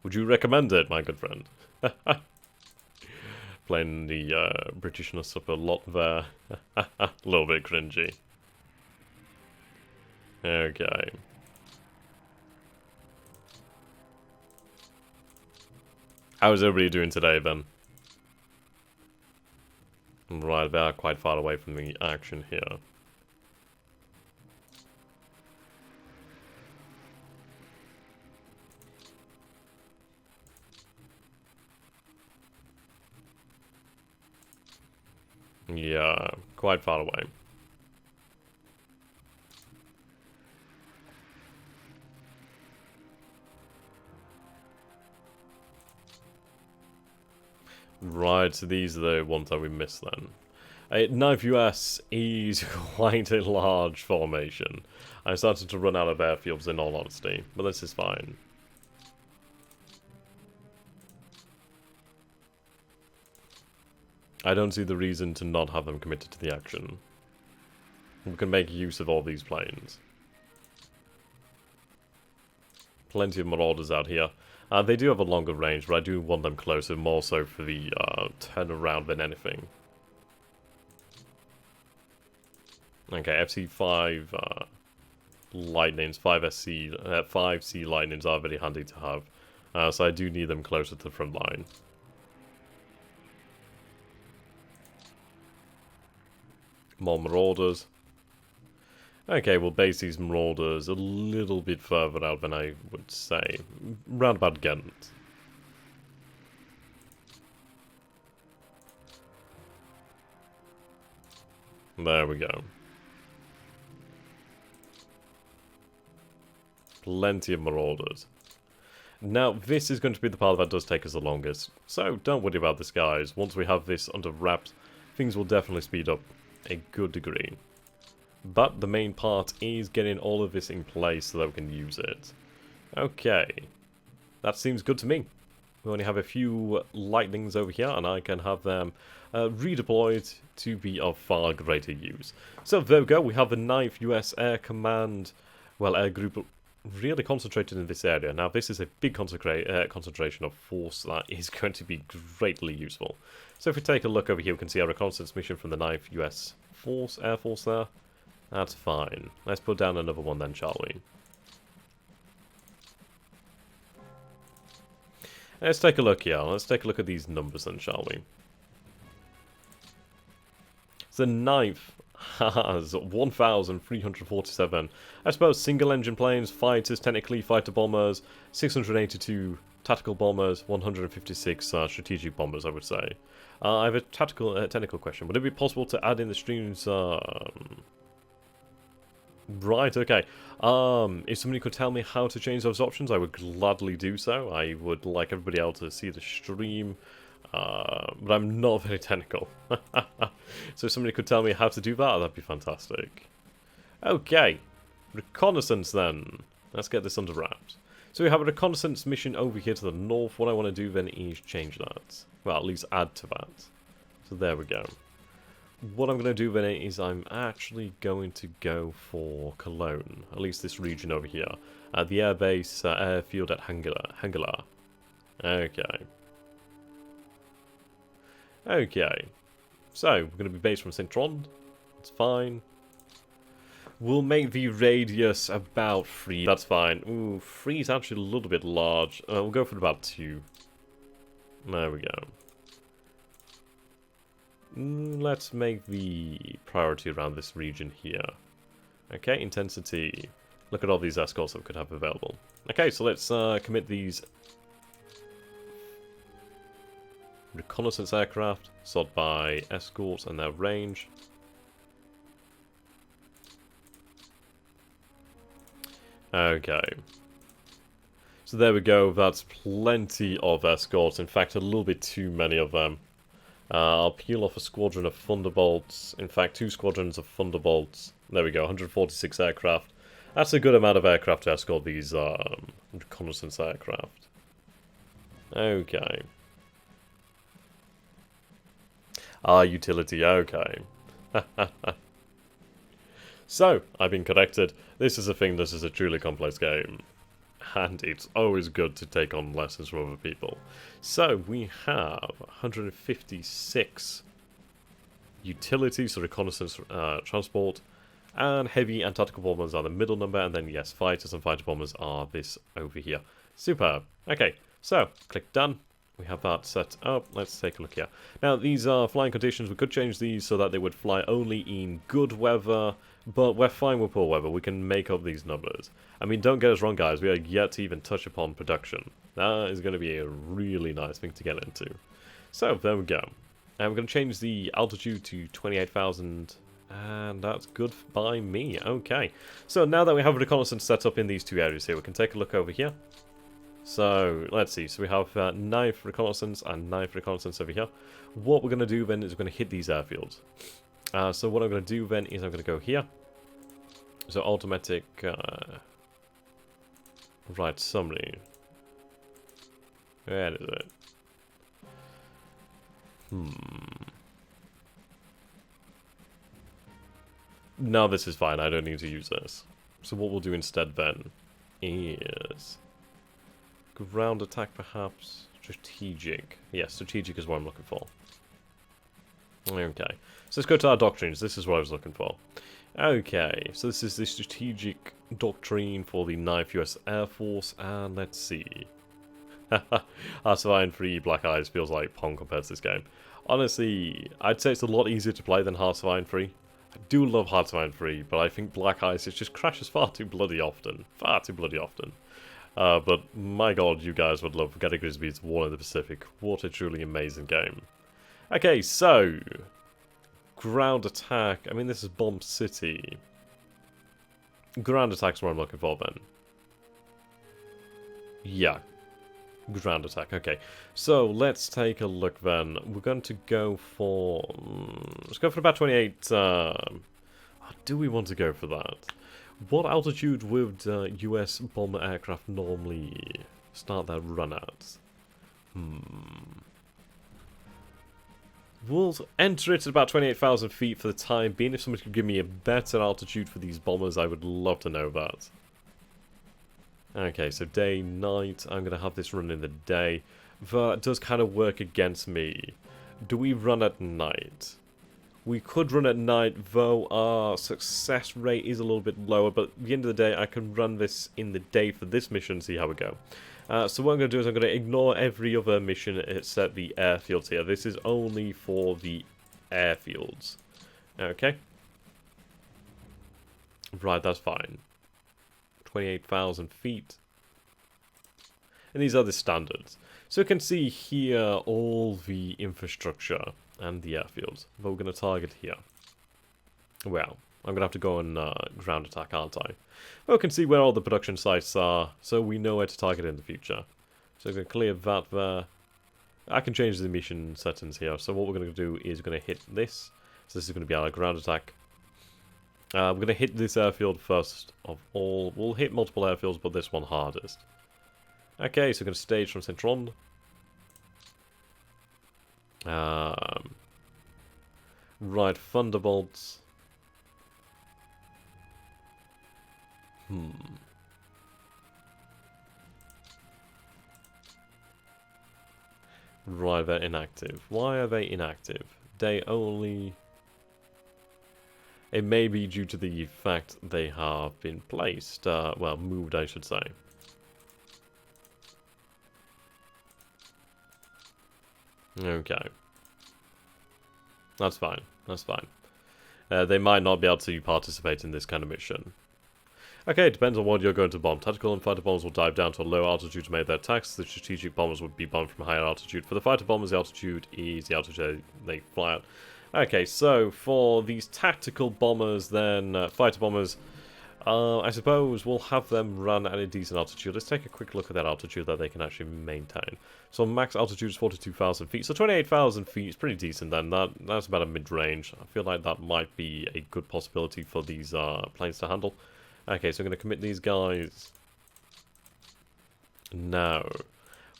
Would you recommend it, my good friend? Playing the Britishness up a lot there. A little bit cringy. Okay. How is everybody doing today, then? Right, they are quite far away from the action here. Yeah, quite far away. Right, so these are the ones that we missed then. 9th US is quite a large formation. I started to run out of airfields in all honesty, but this is fine. I don't see the reason to not have them committed to the action. We can make use of all these planes. Plenty of marauders out here. They do have a longer range, but I do want them closer, more so for the turnaround than anything. Okay, FC5 lightnings, 5 C lightnings are very handy to have. So I do need them closer to the front line. More marauders. Okay, we'll base these marauders a little bit further out than I would say. Round about Ghent. There we go. Plenty of marauders. Now, this is going to be the part that does take us the longest. So, don't worry about this, guys. Once we have this under wraps, things will definitely speed up a good degree. But the main part is getting all of this in place so that we can use it. Okay. That seems good to me. We only have a few lightnings over here, and I can have them redeployed to be of far greater use. So there we go. We have the 9th US Air Command, well, air group really concentrated in this area. Now, this is a big concentration of force that is going to be greatly useful. So if we take a look over here, we can see our reconnaissance mission from the 9th US Air Force there. That's fine. Let's put down another one then, shall we? Let's take a look here. Let's take a look at these numbers then, shall we? So the 9th has 1,347, I suppose, single-engine planes, fighters, technically fighter bombers, 682 tactical bombers, 156 strategic bombers, I would say. I have a technical question. Would it be possible to add in the streams? Right, okay. If somebody could tell me how to change those options, I would gladly do so. I would like everybody else to see the stream, but I'm not very technical. So if somebody could tell me how to do that, that'd be fantastic. Okay, reconnaissance then. Let's get this under wraps. So we have a reconnaissance mission over here to the north. What I want to do then is change that. Well, at least add to that. So there we go. What I'm going to do then is I'm actually going to go for Cologne, at least this region over here. The airbase airfield at Hengela. Okay. Okay. So, we're going to be based from Saint-Tron. That's fine. We'll make the radius about 3. That's fine. Ooh, 3 is actually a little bit large. We'll go for about 2. There we go. Let's make the priority around this region here. Okay, intensity. Look at all these escorts that we could have available. Okay, so let's commit these reconnaissance aircraft, sort by escorts and their range. Okay. So there we go, that's plenty of escorts, in fact a little bit too many of them. I'll peel off a squadron of Thunderbolts. In fact, 2 squadrons of Thunderbolts. There we go, 146 aircraft. That's a good amount of aircraft to escort these reconnaissance aircraft. Okay. Utility, okay. So, I've been corrected. This is a thing, this is a truly complex game. And it's always good to take on lessons from other people. So, we have 156 utilities, so reconnaissance, transport, and heavy and tactical bombers are the middle number, and then, yes, fighters and fighter bombers are this over here. Superb. Okay, so, click done. We have that set up. Let's take a look here. Now, these are flying conditions. We could change these so that they would fly only in good weather, but we're fine with poor weather. We can make up these numbers. I mean, don't get us wrong, guys. We are yet to even touch upon production. That is going to be a really nice thing to get into. So, there we go. And we're going to change the altitude to 28,000, and that's good by me. Okay. So, now that we have reconnaissance set up in these 2 areas here, we can take a look over here. So, let's see. So we have knife reconnaissance and knife reconnaissance over here. What we're going to do then is we're going to hit these airfields. So what I'm going to do then is I'm going to go here. So automatic... right, summary. Where is it? No, this is fine. I don't need to use this. So what we'll do instead then is... ground attack, perhaps. Strategic. Yes, strategic is what I'm looking for. Okay. So let's go to our doctrines. This is what I was looking for. Okay. So this is the strategic doctrine for the 9th US Air Force. And let's see. Hearts-of-Iron 3 Black Eyes feels like Pong compared to this game. Honestly, I'd say it's a lot easier to play than Hearts-of-Iron 3. I do love Hearts-of-Iron 3, but I think Black Eyes it just crashes far too bloody often. Far too bloody often. But my god, you guys would love Getty Grisby's War in the Pacific. What a truly amazing game. Okay, so... ground attack. I mean, this is Bomb City. Ground attack's what I'm looking for then. Yeah. Ground attack, okay. So, let's take a look then. We're going to go for... let's go for about 28... do we want to go for that? What altitude would US bomber aircraft normally start their run at? We'll enter it at about 28,000 feet for the time being. If somebody could give me a better altitude for these bombers, I would love to know that. Okay, so day, night. I'm going to have this run in the day. That does kind of work against me. Do we run at night? We could run at night, though our success rate is a little bit lower, but at the end of the day, I can run this in the day for this mission, see how we go. So what I'm going to do is I'm going to ignore every other mission except the airfields here. This is only for the airfields. Okay. Right, that's fine. 28,000 feet. And these are the standards. So you can see here all the infrastructure and the airfields. But we're going to target here. Well, I'm going to have to go on ground attack, aren't I? Well, we can see where all the production sites are, so we know where to target in the future. So I'm going to clear that there. I can change the mission settings here. So what we're going to do is we're going to hit this. So this is going to be our ground attack. We're going to hit this airfield first of all. We'll hit multiple airfields, but this one hardest. Okay, so we're going to stage from Centron. Right, Thunderbolts. Right, they're inactive. Why are they inactive? They only... It may be due to the fact they have been placed. Well, moved, I should say. Okay. That's fine. That's fine. They might not be able to participate in this kind of mission. Okay, it depends on what you're going to bomb. Tactical and fighter bombers will dive down to a low altitude to make their attacks. The strategic bombers would be bombed from higher altitude. For the fighter bombers, the altitude is the altitude they fly at. Okay, so for these tactical bombers, then fighter bombers, I suppose we'll have them run at a decent altitude. Let's take a quick look at that altitude that they can actually maintain. So max altitude is 42,000 feet, so 28,000 feet is pretty decent then. That's about a mid-range. I feel like that might be a good possibility for these planes to handle. Okay, so I'm going to commit these guys. Now,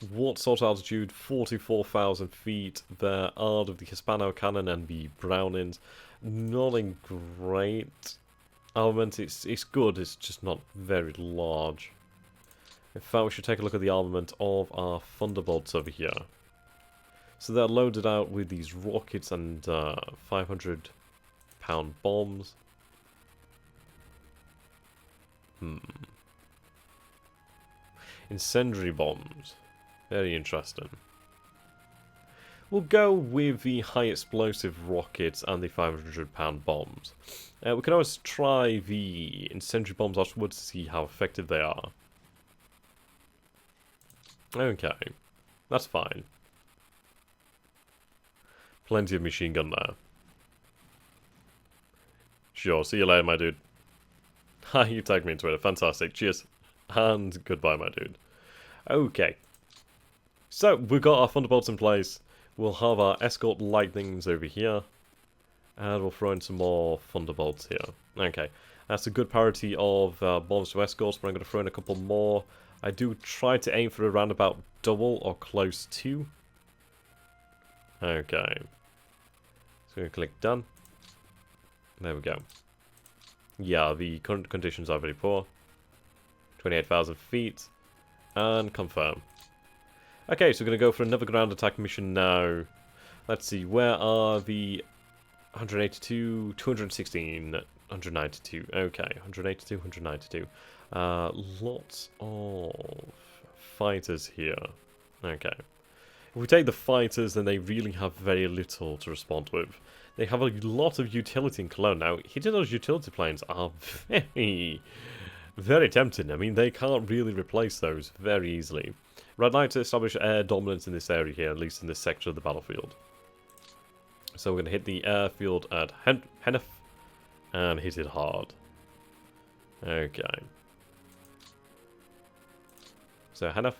what sort of altitude? 44,000 feet. There are of the Hispano cannon and the Brownings. Not in great armament. It's good, it's just not very large. In fact, we should take a look at the armament of our Thunderbolts over here. So they're loaded out with these rockets and 500-pound bombs. Incendiary bombs. Very interesting. We'll go with the high explosive rockets and the 500-pound bombs. We can always try the incendiary bombs afterwards to see how effective they are. Okay, that's fine. Plenty of machine gun there. Sure, see you later, my dude. Ha, you tagged me in Twitter. Fantastic. Cheers. And goodbye, my dude. Okay. So, we've got our thunderbolts in place. We'll have our escort lightnings over here. And we'll throw in some more thunderbolts here. Okay. That's a good parity of bombs to escorts, but I'm going to throw in a couple more. I do try to aim for around about double or close to. Okay. So we're going to click done. There we go. Yeah, the current conditions are very poor. 28,000 feet. And confirm. Okay, so we're going to go for another ground attack mission now. Let's see, where are the 182, 216, 192. Okay, 182, 192. Lots of fighters here. Okay. If we take the fighters, then they really have very little to respond with. They have a lot of utility in Cologne. Now, hitting those utility planes are very tempting. I mean, they can't really replace those very easily. But I'd like to establish air dominance in this area here, at least in this section of the battlefield. So we're going to hit the airfield at Hennef and hit it hard. Okay. So Hennef.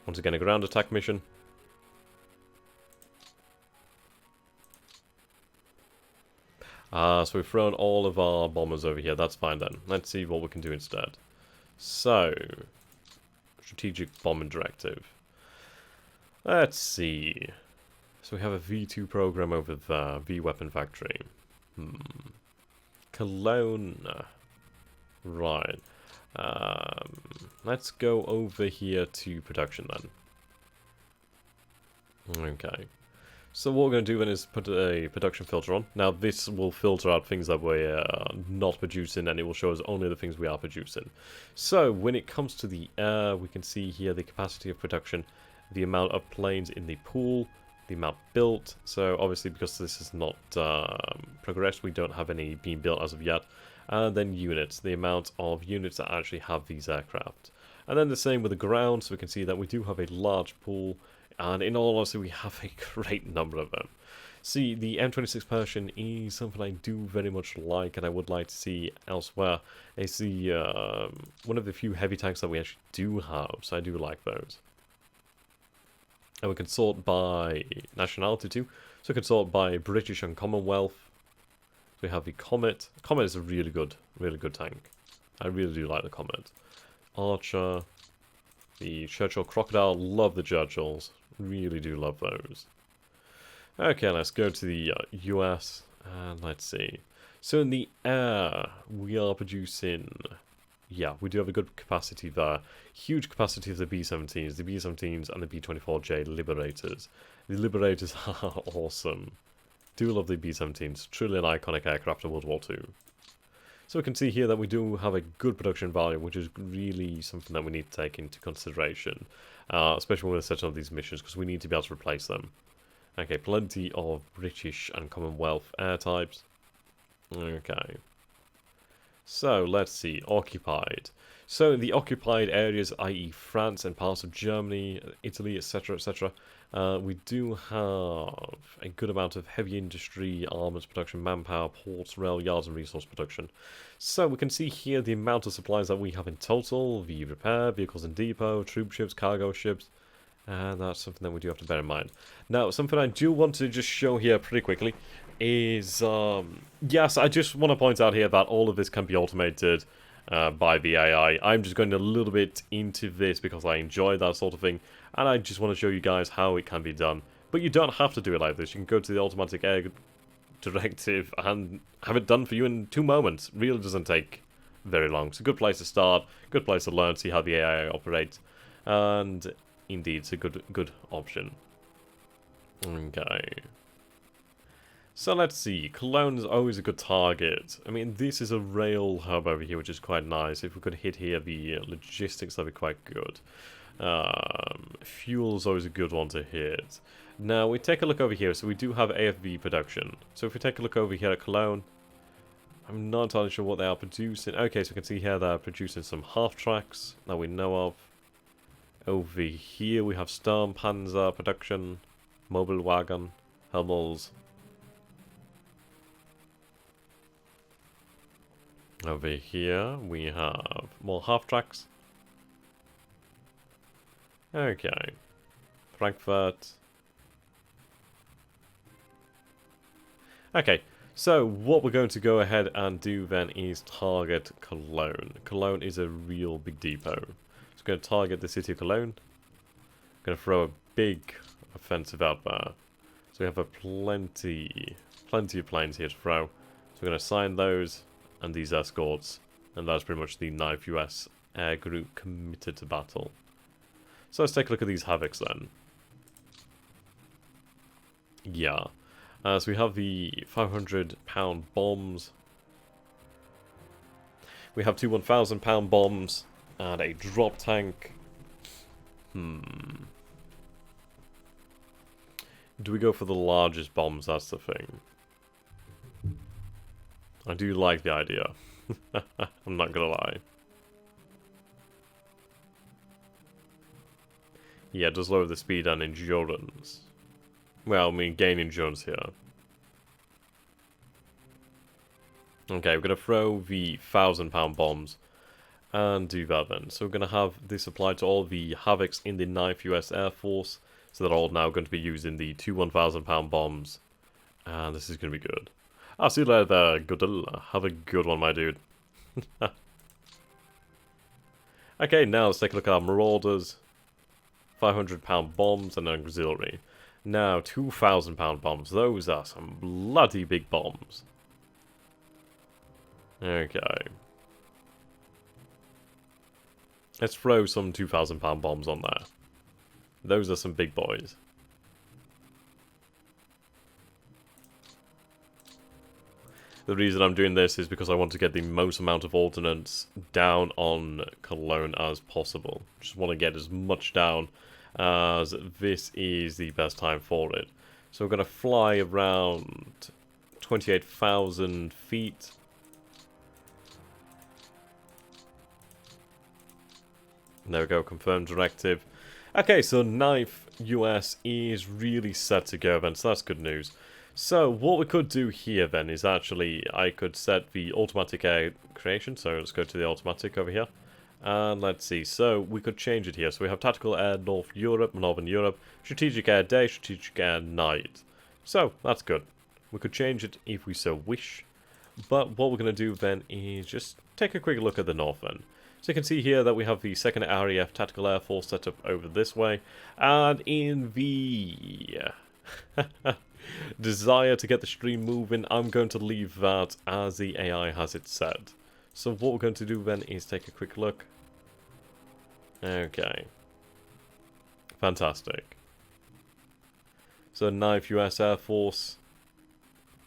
Once again, a ground attack mission. So we've thrown all of our bombers over here. That's fine then. Let's see what we can do instead. So, strategic bombing directive. Let's see. So we have a V2 program over there. V-weapon factory. Cologne. Right. Let's go over here to production then. Okay. So what we're going to do then is put a production filter on. Now this will filter out things that we're not producing, and it will show us only the things we are producing. So when it comes to the air, we can see here the capacity of production, the amount of planes in the pool, the amount built. So obviously because this is not progressed, we don't have any being built as of yet. And then units, the amount of units that actually have these aircraft. And then the same with the ground, so we can see that we do have a large pool. And in all honesty, we have a great number of them. See, the M26 Persian is something I do very much like, and I would like to see elsewhere. It's the one of the few heavy tanks that we actually do have, so I do like those. And we can sort by nationality too. So we can sort by British and Commonwealth. So we have the Comet. Comet is a really good tank. I really do like the Comet. Archer. The Churchill Crocodile. Love the Churchills. Really do love those. Okay, let's go to the US. And let's see. So in the air, we are producing... Yeah, we do have a good capacity there. Huge capacity of the B-17s. The B-17s and the B-24J Liberators. The Liberators are awesome. Do love the B-17s. Truly an iconic aircraft of World War II. So we can see here that we do have a good production value, which is really something that we need to take into consideration. Especially when we're setting up these missions, because we need to be able to replace them. Okay, plenty of British and Commonwealth air types. Okay. So, let's see. Occupied. So, the occupied areas, i.e. France and parts of Germany, Italy, etc., etc., we do have a good amount of heavy industry, armaments production, manpower, ports, rail yards, and resource production. So we can see here the amount of supplies that we have in total, the repair, vehicles in depot, troop ships, cargo ships, and that's something that we do have to bear in mind. Now, something I do want to just show here pretty quickly is, yes, I just want to point out here that all of this can be automated by the AI. I'm just going a little bit into this because I enjoy that sort of thing, and I just want to show you guys how it can be done. But you don't have to do it like this. You can go to the automatic air directive and have it done for you in 2 moments. Really doesn't take very long. It's a good place to start, good place to learn, see how the AI operates, and indeed it's a good option. Okay. So let's see, Cologne is always a good target. I mean, this is a rail hub over here, which is quite nice. If we could hit here the logistics, that'd be quite good. Fuel is always a good one to hit. Now, we take a look over here. So we do have AFV production. So if we take a look over here at Cologne, I'm not entirely sure what they are producing. Okay, so we can see here they're producing some half-tracks that we know of. Over here we have Sturmpanzer production, mobile wagon, Hummels. Over here we have more half-tracks. Okay. Frankfurt. Okay, so what we're going to go ahead and do then is target Cologne. Cologne is a real big depot. So we're going to target the city of Cologne. Going to throw a big offensive out there. So we have a plenty of planes here to throw. So we're going to assign those and these escorts. And that's pretty much the 9th US Air Group committed to battle. So let's take a look at these Havocs then. Yeah. So we have the 500-pound bombs. We have two 1,000-pound bombs. And a drop tank. Do we go for the largest bombs? That's the thing. I do like the idea. I'm not gonna lie. Yeah, it does lower the speed and endurance. Well, I mean, gain endurance here. Okay, we're gonna throw the 1,000-pound bombs. And do that then. So we're gonna have this applied to all the Havocs in the 9th US Air Force. So they're all now going to be using the two 1,000-pound bombs. And this is going to be good. I'll see you later there, Goodell. Have a good one, my dude. Okay, now let's take a look at our Marauders. 500-pound bombs and an auxiliary. Now, 2,000-pound bombs. Those are some bloody big bombs. Okay. Let's throw some 2,000-pound bombs on there. Those are some big boys. The reason I'm doing this is because I want to get the most amount of ordnance down on Cologne as possible. Just want to get as much down as this is the best time for it. So we're going to fly around 28,000 feet. There we go, confirmed directive. Okay, so 9th US is really set to go then, so that's good news. So, what we could do here then is actually, I could set the automatic air creation, so let's go to the automatic over here. And let's see, so we could change it here. So we have tactical air North Europe, Northern Europe, strategic air day, strategic air night. So, that's good. We could change it if we so wish. But what we're going to do then is just take a quick look at the north end. So you can see here that we have the 2nd RAF Tactical Air Force set up over this way. And in the desire to get the stream moving, I'm going to leave that as the AI has it set. So what we're going to do then is take a quick look. Okay. Fantastic. So 9th US Air Force.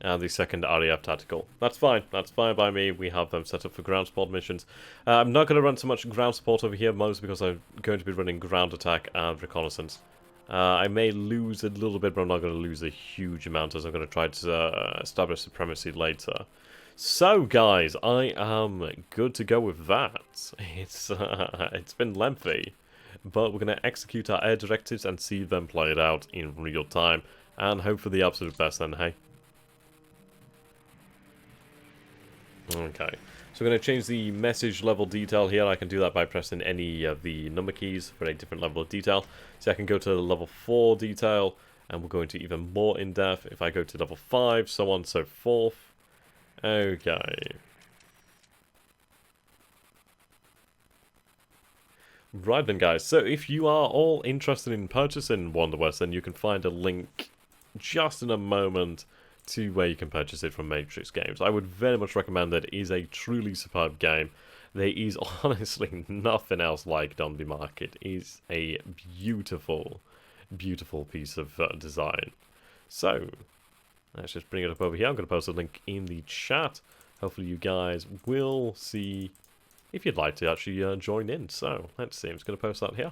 And the 2nd RAF Tactical. That's fine by me. We have them set up for ground support missions. I'm not going to run so much ground support over here, mostly because I'm going to be running ground attack and reconnaissance. I may lose a little bit, but I'm not going to lose a huge amount, as I'm going to try to establish supremacy later. So, guys, I am good to go with that. It's been lengthy, but we're going to execute our air directives and see them played out in real time, and hope for the absolute best then, hey? Okay, so we're going to change the message level detail here. I can do that by pressing any of the number keys for a different level of detail. So I can go to level 4 detail, and we'll go into even more in-depth. If I go to level 5, so on and so forth. Okay. Right then, guys, so if you are all interested in purchasing Wanderwest, then you can find a link just in a moment to where you can purchase it from Matrix Games. I would very much recommend it. It is a truly superb game. There is honestly nothing else like it on the market. It is a beautiful, beautiful piece of design. So, let's just bring it up over here. I'm going to post a link in the chat. Hopefully you guys will see if you'd like to actually join in. So, let's see. I'm just going to post that here.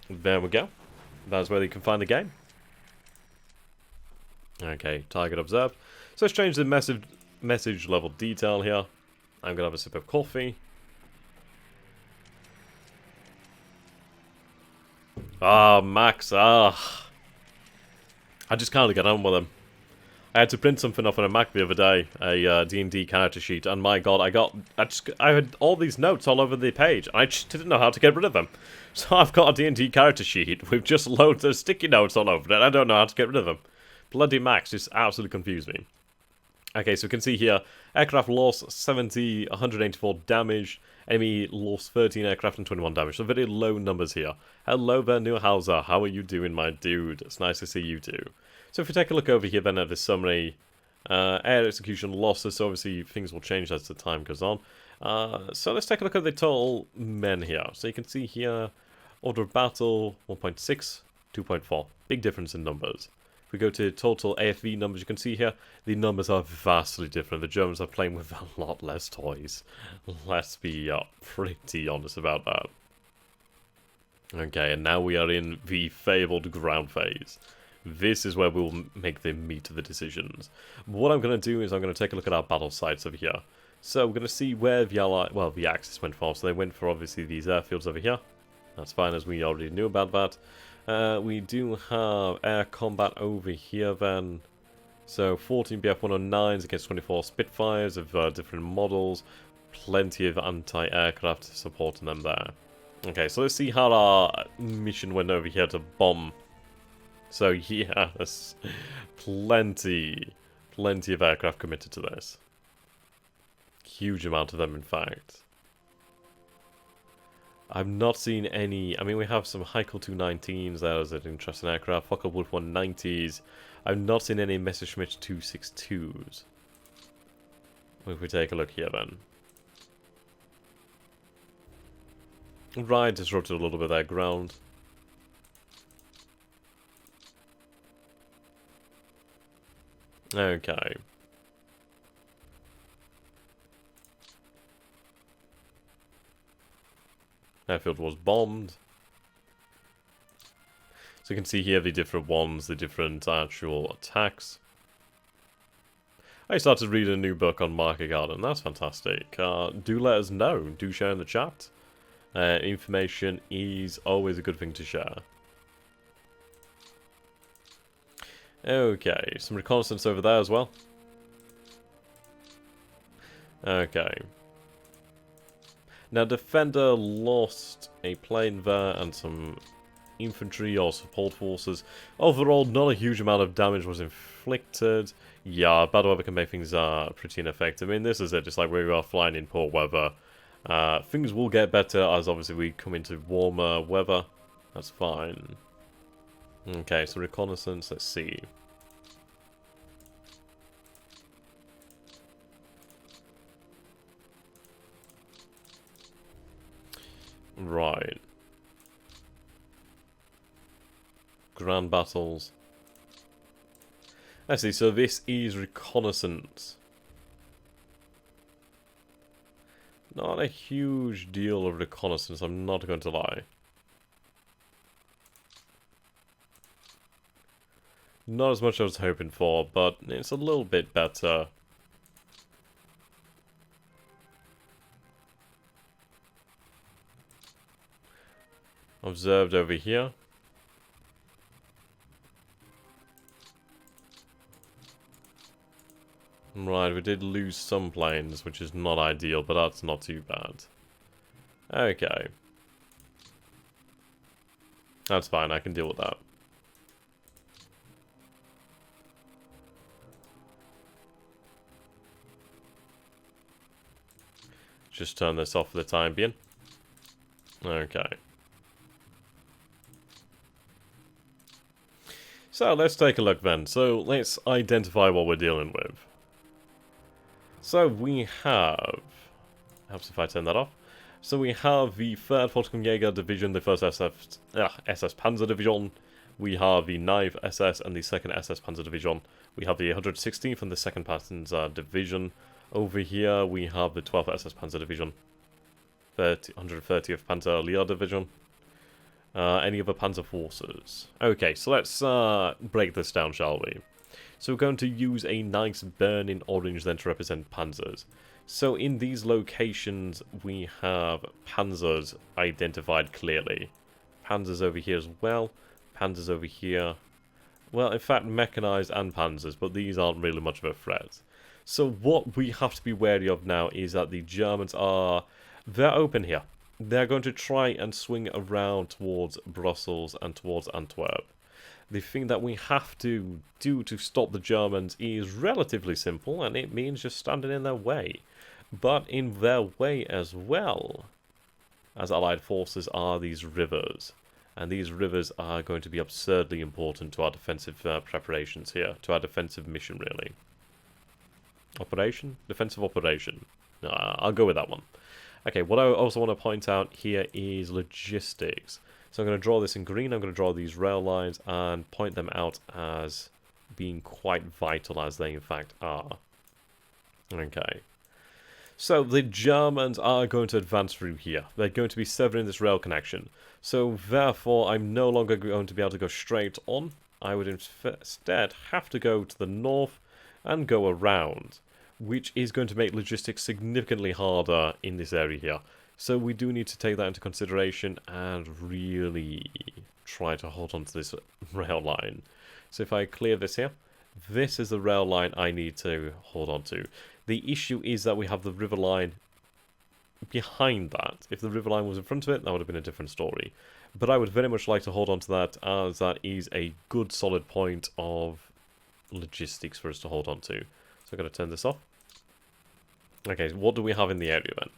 There we go. That's where you can find the game. Okay, target observed. So let's change the message level detail here. I'm going to have a sip of coffee. Ah, Max, I just can't get on with him. I had to print something off on a Mac the other day, a D&D character sheet, and my god, I had all these notes all over the page, and I just didn't know how to get rid of them. So I've got a D&D character sheet with just loads of sticky notes all over it, and I don't know how to get rid of them. Bloody Macs just absolutely confused me. Okay, so we can see here, aircraft lost 70, 184 damage, enemy lost 13 aircraft and 21 damage, so very low numbers here. Hello there, Neuhauser, how are you doing, my dude? It's nice to see you too. So if we take a look over here then at the summary, air execution losses, so obviously things will change as the time goes on. So let's take a look at the total men here. So you can see here, order of battle, 1.6, 2.4, big difference in numbers. If we go to total AFV numbers, you can see here, the numbers are vastly different. The Germans are playing with a lot less toys. Let's be pretty honest about that. Okay, and now we are in the fabled ground phase. This is where we'll make the meat of the decisions. What I'm going to do is I'm going to take a look at our battle sites over here. So we're going to see where the Axis went for. So they went for obviously these airfields over here. That's fine, as we already knew about that. We do have air combat over here then. So 14 Bf-109s against 24 Spitfires of different models. Plenty of anti-aircraft supporting them there. Okay, so let's see how our mission went over here to bomb. So yes, plenty of aircraft committed to this. Huge amount of them, in fact. I've not seen any. I mean, we have some Heikel 219s there as an interesting aircraft. Focke-Wulf 190s. I've not seen any Messerschmitt 262s. If we take a look here then. Right, disrupted a little bit of their ground. Okay. Airfield was bombed. So you can see here the different ones, the different actual attacks. I started reading a new book on Market Garden. That's fantastic. Do let us know. Do share in the chat. Information is always a good thing to share. Okay, some reconnaissance over there as well. Okay. Now, Defender lost a plane there and some infantry or support forces. Overall, not a huge amount of damage was inflicted. Yeah, bad weather can make things pretty ineffective. I mean, this is it, just like we are flying in poor weather. Things will get better as obviously we come into warmer weather. That's fine. Okay, so reconnaissance, let's see. Right. Grand battles. I see, so this is reconnaissance. Not a huge deal of reconnaissance, I'm not going to lie. Not as much as I was hoping for, but it's a little bit better. Observed over here. Right, we did lose some planes, which is not ideal, but that's not too bad. Okay. That's fine, I can deal with that. Just turn this off for the time being. Okay. So, let's take a look then. So, let's identify what we're dealing with. So, we have... Perhaps if I turn that off. So, we have the 3rd Volksjäger Division, the 1st SS Panzer Division. We have the 9th SS and the 2nd SS Panzer Division. We have the 116th and the 2nd Panzer Division. Over here, we have the 12th SS Panzer Division. 130th Panzer Lehr Division. Any other panzer forces? Okay, so let's break this down, shall we? So we're going to use a nice burning orange then to represent panzers. So in these locations, we have panzers identified clearly. Panzers over here as well. Panzers over here. Well, in fact, mechanized and panzers, but these aren't really much of a threat. So what we have to be wary of now is that the Germans are... They're open here. They're going to try and swing around towards Brussels and towards Antwerp. The thing that we have to do to stop the Germans is relatively simple, and it means just standing in their way. But in their way as well, as Allied forces, are these rivers. And these rivers are going to be absurdly important to our defensive preparations here, to our defensive mission, really. Operation? Defensive operation. I'll go with that one. Okay, what I also want to point out here is logistics. So I'm going to draw this in green, I'm going to draw these rail lines and point them out as being quite vital, as they in fact are. Okay. So the Germans are going to advance through here. They're going to be severing this rail connection. So therefore, I'm no longer going to be able to go straight on. I would instead have to go to the north and go around, which is going to make logistics significantly harder in this area here. So we do need to take that into consideration and really try to hold on to this rail line. So if I clear this here, this is the rail line I need to hold on to. The issue is that we have the river line behind that. If the river line was in front of it, that would have been a different story. But I would very much like to hold on to that, as that is a good solid point of logistics for us to hold on to. So I'm going to turn this off. Okay, so what do we have in the area then?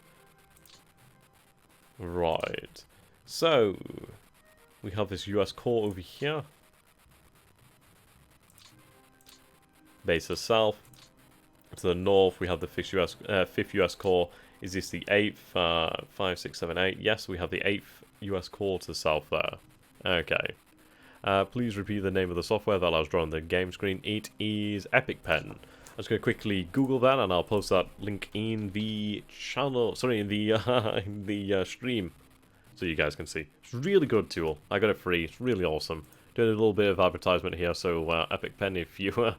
Right. So, we have this US core over here. Base is south. To the north, we have the 5th US core. Is this the 8th? 5, 6, 7, 8. Yes, we have the 8th US core to the south there. Okay. Please repeat the name of the software that I was drawing on the game screen. It is Ep.1. I'm just going to quickly Google that, and I'll post that link in the channel. Sorry, in the stream, so you guys can see. It's a really good tool. I got it free. It's really awesome. Doing a little bit of advertisement here, so Ep.1, if you...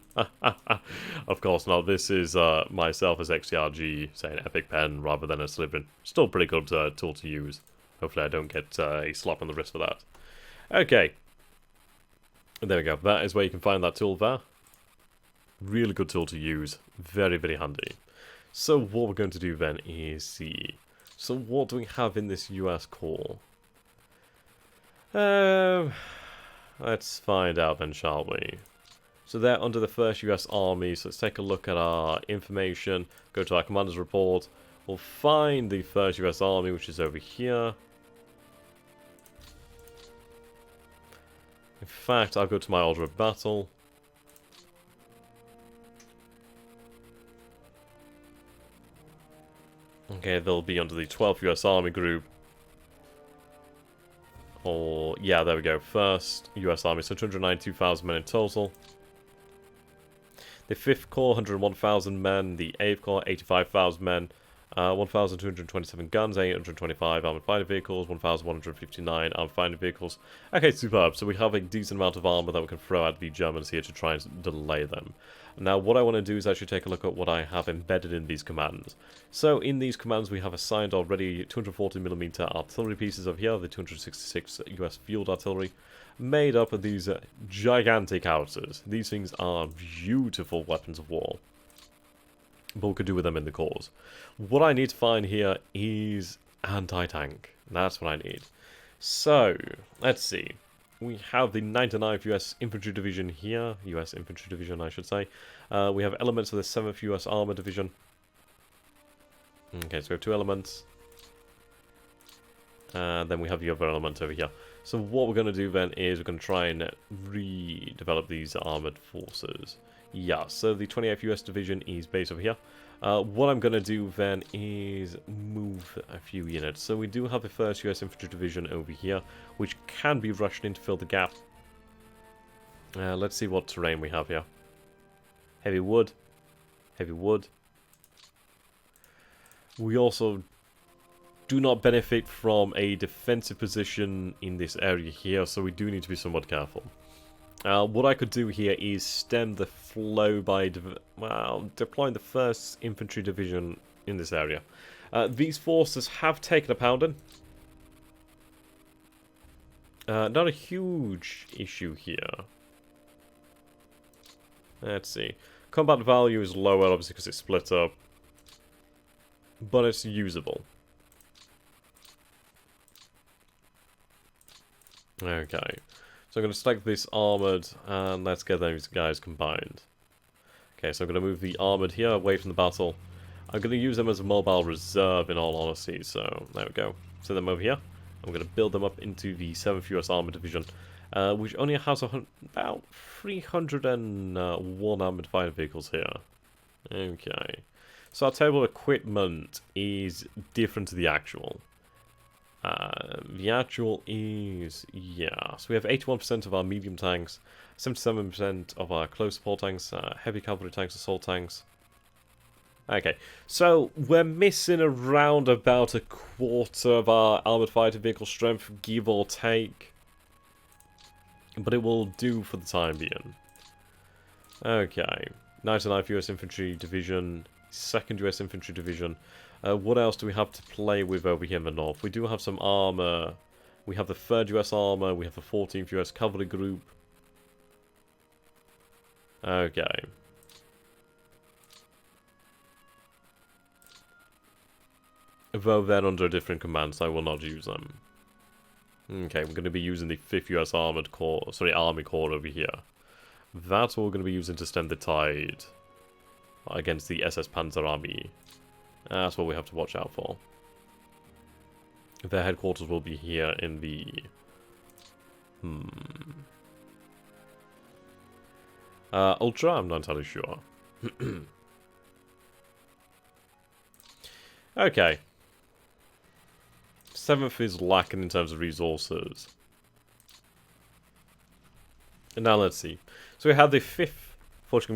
of course not, this is myself as XTRG saying Ep.1 rather than a Slytherin. Still a pretty good tool to use. Hopefully I don't get a slap on the wrist for that. Okay. There we go. That is where you can find that tool there. Really good tool to use. Very, very handy. So what we're going to do then is see. So what do we have in this US core? Let's find out then, shall we? So they're under the 1st US Army, so let's take a look at our information, go to our commander's report, we'll find the 1st US Army, which is over here. In fact, I'll go to my order of battle. Okay, they'll be under the 12th US Army group. Or, yeah, there we go. 1st US Army, so 292,000 men in total. The 5th Corps, 101,000 men. The 8th Corps, 85,000 men. 1,227 guns, 825 armored fighting vehicles, 1,159 armored fighting vehicles. Okay, superb. So we have a decent amount of armor that we can throw at the Germans here to try and delay them. Now, what I want to do is actually take a look at what I have embedded in these commands. So, in these commands, we have assigned already 240mm artillery pieces over here, the 266 US field artillery, made up of these gigantic howitzers. These things are beautiful weapons of war. But we could do with them in the cause. What I need to find here is anti-tank. That's what I need. So, let's see. We have the 99th US Infantry Division here. US Infantry Division, I should say. We have elements of the 7th US Armor Division. Okay, so we have 2 elements. And then we have the other element over here. So what we're going to do then is we're going to try and redevelop these armored forces. Yeah, so the 28th US Division is based over here. What I'm going to do then is move a few units. So we do have the 1st US Infantry Division over here, which can be rushed in to fill the gap. Let's see what terrain we have here. Heavy wood. Heavy wood. We also do not benefit from a defensive position in this area here, so we do need to be somewhat careful. What I could do here is stem the flow by deploying the 1st Infantry Division in this area. These forces have taken a pounding. Not a huge issue here. Let's see. Combat value is lower, obviously, because it's split up. But it's usable. Okay. So I'm going to stack this armored, and let's get those guys combined. Okay, so I'm going to move the armored here, away from the battle. I'm going to use them as a mobile reserve, in all honesty, so there we go. Send them over here. I'm going to build them up into the 7th US Armored Division, which only has about 301 armored fighter vehicles here. Okay. So our table of equipment is different to the actual. The actual is, yeah, so we have 81% of our medium tanks, 77% of our close support tanks, heavy cavalry tanks, assault tanks. Okay, so we're missing around about a quarter of our armoured fighter vehicle strength, give or take. But it will do for the time being. Okay, 99th US Infantry Division, 2nd US Infantry Division. What else do we have to play with over here in the north? We do have some armor. We have the 3rd US Armor. We have the 14th US Cavalry Group. Okay. Though they're under a different command, so I will not use them. Okay, we're going to be using the 5th US Armored Corps, sorry, Army Corps over here. That's what we're going to be using to stem the tide against the SS Panzer Army. That's what we have to watch out for. Their headquarters will be here in the... Ultra? I'm not entirely sure. Okay. 7th is lacking in terms of resources. And now let's see. So we have the 5th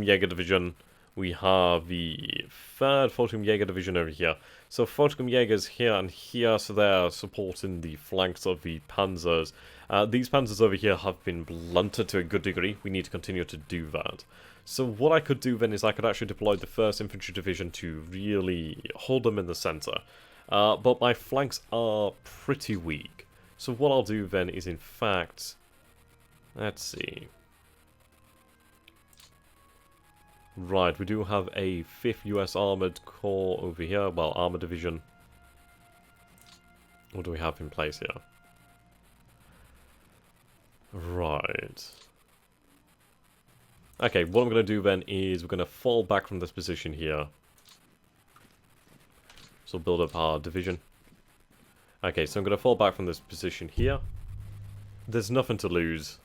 Jaeger Division. We have the 3rd Jaeger Division over here. So Jägers here and here, so they're supporting the flanks of the Panzers. These Panzers over here have been blunted to a good degree. We need to continue to do that. So what I could do then is I could actually deploy the 1st Infantry Division to really hold them in the center. But my flanks are pretty weak. So what I'll do then is, in fact, let's see. Right, we do have a 5th US Armored Corps over here, well, Armored Division. What do we have in place here? Right. Okay, what I'm going to do then is we're going to fall back from this position here. So build up our division. Okay, so I'm going to fall back from this position here. There's nothing to lose.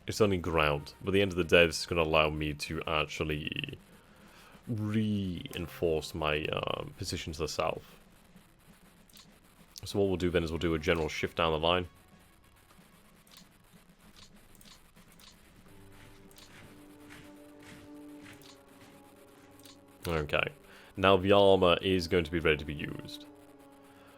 It's only ground. But at the end of the day, this is going to allow me to actually reinforce my position to the south. So what we'll do then is we'll do a general shift down the line. Okay. Now the armor is going to be ready to be used.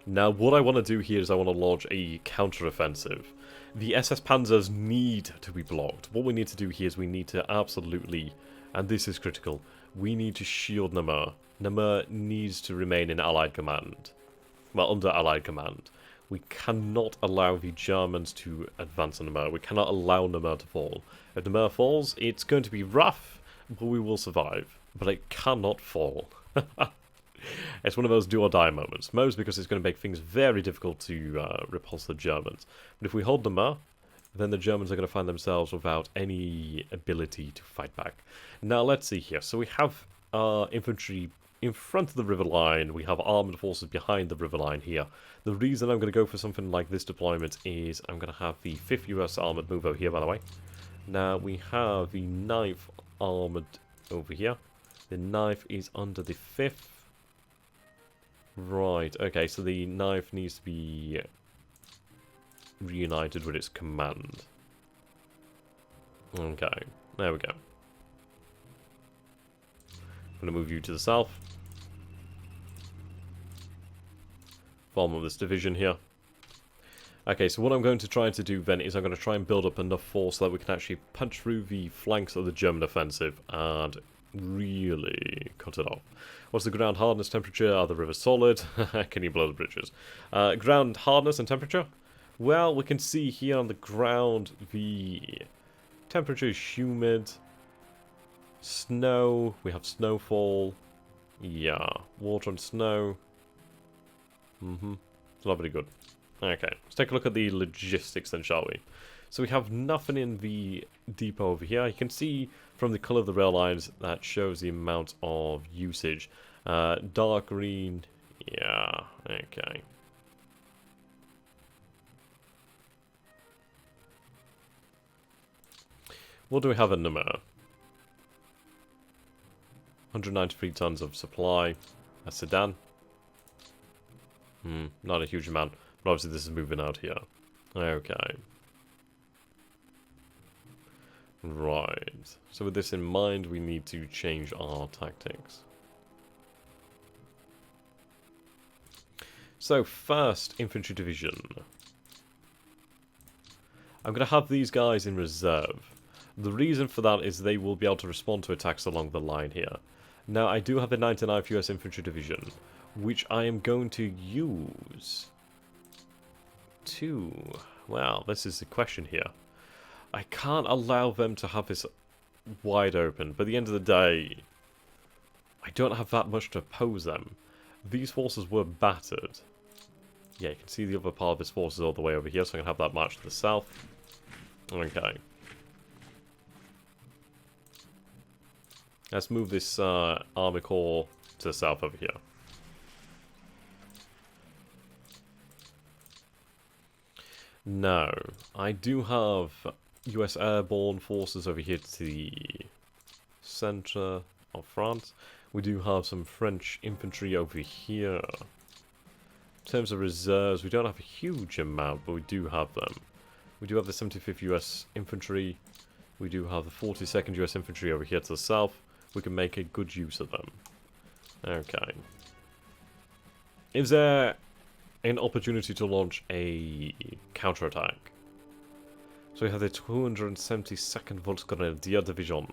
Now what I want to do here is I want to launch a counter-offensive. The SS Panzers need to be blocked. What we need to do here is we need to absolutely, and this is critical, we need to shield Namur. Namur needs to remain in Allied command. Well, under Allied command. We cannot allow the Germans to advance on Namur. We cannot allow Namur to fall. If Namur falls, it's going to be rough, but we will survive. But it cannot fall. It's one of those do-or-die moments. Most because it's going to make things very difficult to repulse the Germans. But if we hold Namur, then the Germans are going to find themselves without any ability to fight back. Now, let's see here. So we have infantry in front of the river line. We have armoured forces behind the river line here. The reason I'm going to go for something like this deployment is I'm going to have the 5th US Armoured move over here, by the way. Now, we have the 9th Armoured over here. The 9th is under the 5th. Right, okay, so the 9th needs to be reunited with its command. Okay, there we go. I'm going to move you to the south. Form of this division here. Okay, so what I'm going to try to do then is I'm going to try and build up enough force so that we can actually punch through the flanks of the German offensive and really cut it off. What's the ground hardness temperature? Are the rivers solid? Can you blow the bridges? Ground hardness and temperature? Well, we can see here on the ground the temperature is humid. Snow, we have snowfall. Yeah, water and snow. It's not very good. Okay, let's take a look at the logistics then, shall we? So we have nothing in the depot over here. You can see from the colour of the rail lines that shows the amount of usage. Dark green, yeah, okay. What do we have in Namur? 193 tons of supply. A sedan. Not a huge amount, but obviously this is moving out here. Okay. Right. So with this in mind, we need to change our tactics. So first, infantry division. I'm going to have these guys in reserve. The reason for that is they will be able to respond to attacks along the line here. Now, I do have the 99th US Infantry Division, which I am going to use to... Well, this is the question here. I can't allow them to have this wide open, but at the end of the day, I don't have that much to oppose them. These forces were battered. Yeah, you can see the other part of this force is all the way over here, so I can have that march to the south. Okay. Let's move this army corps to the south over here. Now, I do have US airborne forces over here to the center of France. We do have some French infantry over here. In terms of reserves, we don't have a huge amount, but we do have them. We do have the 75th US infantry. We do have the 42nd US infantry over here to the south. We can make a good use of them. Okay. Is there an opportunity to launch a counterattack? So we have the 272nd Volksgrenadier Division.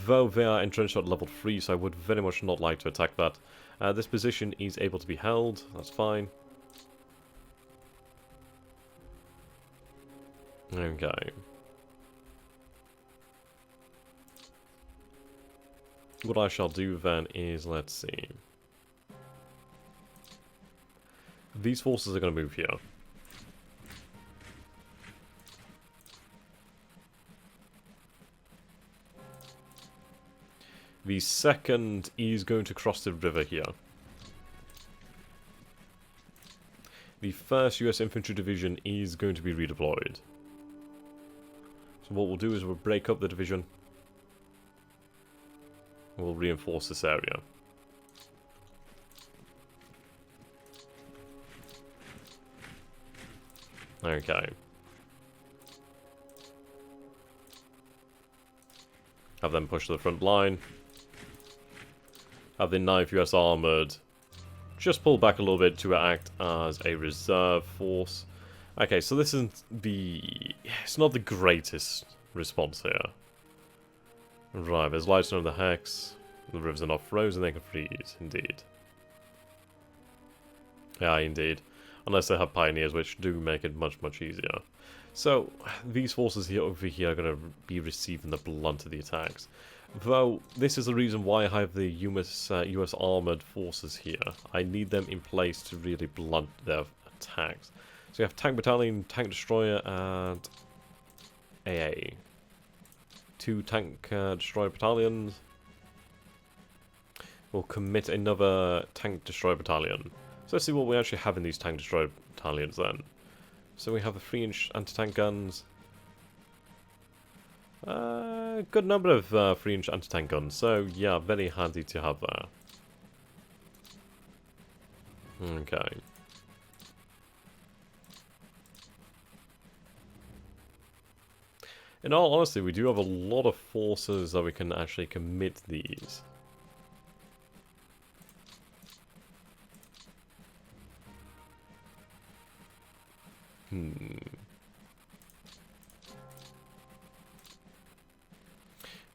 Though they are entrenched at level 3, so I would very much not like to attack that. This position is able to be held, that's fine. Okay. What I shall do then is, let's see. These forces are going to move here. The second is going to cross the river here. The 1st US Infantry Division is going to be redeployed. So what we'll do is we'll break up the division. We'll reinforce this area. Okay. Have them push to the front line. Have the 9th US Armoured just pull back a little bit to act as a reserve force. Okay, so this isn't the... It's not the greatest response here. Right, there's lights on the hex. The rivers are not frozen, they can freeze, indeed. Yeah, indeed. Unless they have pioneers, which do make it much, much easier. So, these forces here over here are going to be receiving the blunt of the attacks. Though, this is the reason why I have the US Armoured Forces here. I need them in place to really blunt their attacks. So you have Tank Battalion, Tank Destroyer, and AA. 2 Tank Destroyer Battalions. We'll commit another Tank Destroyer Battalion. So let's see what we actually have in these Tank Destroyer Battalions then. So we have a 3-inch anti-tank guns. Good number of 3-inch anti-tank guns, so yeah, very handy to have there. Okay. In all honesty, we do have a lot of forces that we can actually commit these.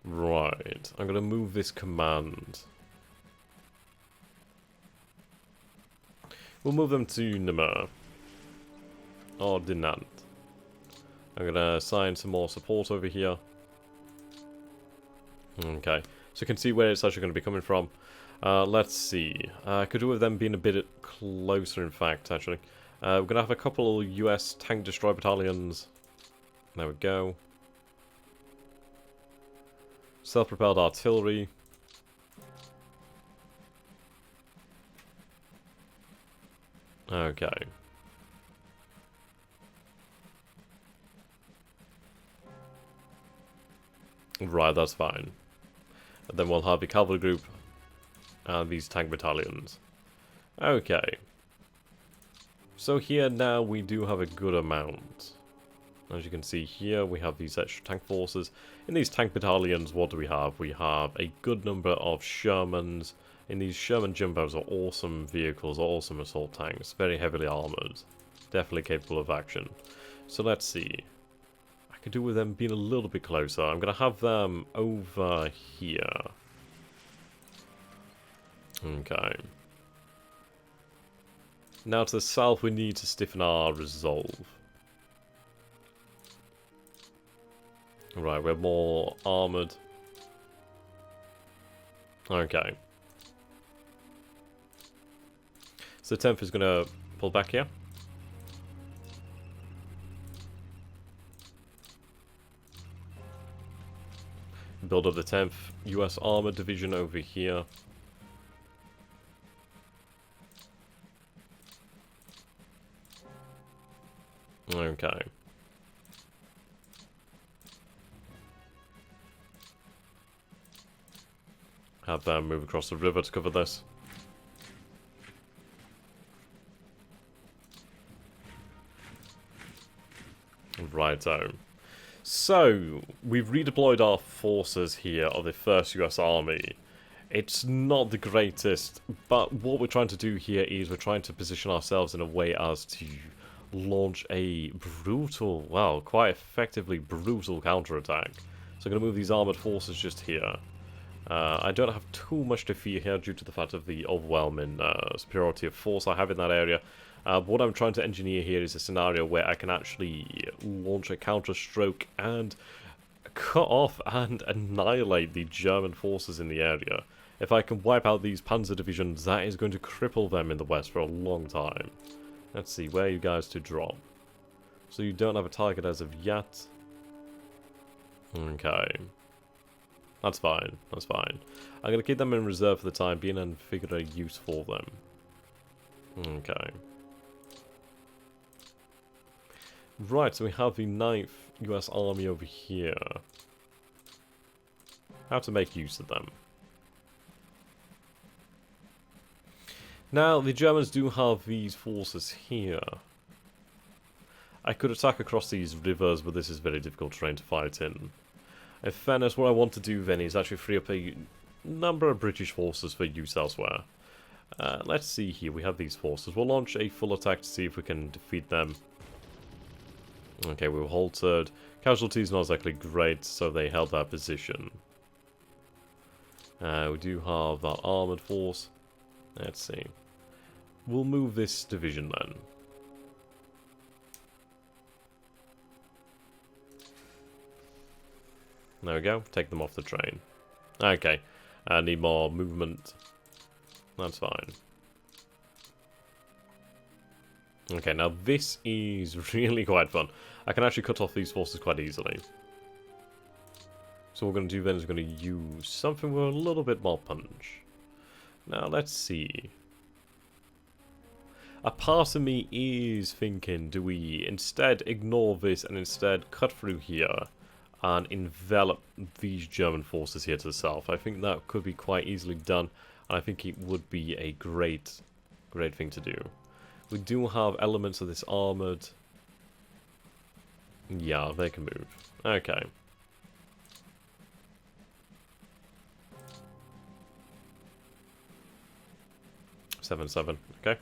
Right, I'm gonna move this command. We'll move them to Namur. Or Dinant. I'm gonna assign some more support over here. Okay, so you can see where it's actually going to be coming from. Let's see. Could do with them being a bit closer, in fact, actually. We're going to have a couple US tank destroyer battalions. There we go. Self-propelled artillery. Okay. Right, that's fine. And then we'll have the cavalry group and these tank battalions. Okay. So here now we do have a good amount. As you can see here, we have these extra tank forces. In these tank battalions, what do we have? We have a good number of Shermans. And these Sherman Jumbos are awesome vehicles, awesome assault tanks, very heavily armoured. Definitely capable of action. So let's see. I could do with them being a little bit closer. I'm going to have them over here. Okay. Now to the south, we need to stiffen our resolve. Right, we're more armoured. Okay. So the 10th is going to pull back here. Build up the 10th US Armored Division over here. Okay. Have them move across the river to cover this. Righto. So, we've redeployed our forces here of the 1st US Army. It's not the greatest, but what we're trying to do here is we're trying to position ourselves in a way as to launch a brutal, well, quite effectively brutal counterattack. So I'm going to move these armoured forces just here. I don't have too much to fear here due to the fact of the overwhelming superiority of force I have in that area. What I'm trying to engineer here is a scenario where I can actually launch a counterstroke and cut off and annihilate the German forces in the area. If I can wipe out these panzer divisions, that is going to cripple them in the west for a long time. Let's see, where are you guys to drop? So you don't have a target as of yet. Okay. That's fine, that's fine. I'm going to keep them in reserve for the time being and figure a use for them. Okay. Right, so we have the 9th US Army over here. How to make use of them. Now, the Germans do have these forces here. I could attack across these rivers, but this is very difficult terrain to fight in. In fairness, what I want to do then is actually free up a number of British forces for use elsewhere. Let's see here, we have these forces. We'll launch a full attack to see if we can defeat them. Okay, we were halted. Casualties not exactly great, so they held that position. We do have that armoured force. Let's see. We'll move this division then. There we go, take them off the train. Okay, I need more movement. That's fine. Okay, now this is really quite fun. I can actually cut off these forces quite easily. So what we're going to do then is we're going to use something with a little bit more punch. Now, let's see. A part of me is thinking, do we instead ignore this and instead cut through here and envelop these German forces here to the south? I think that could be quite easily done, and I think it would be a great thing to do. We do have elements of this armoured. Yeah, they can move. Okay. Seven, okay.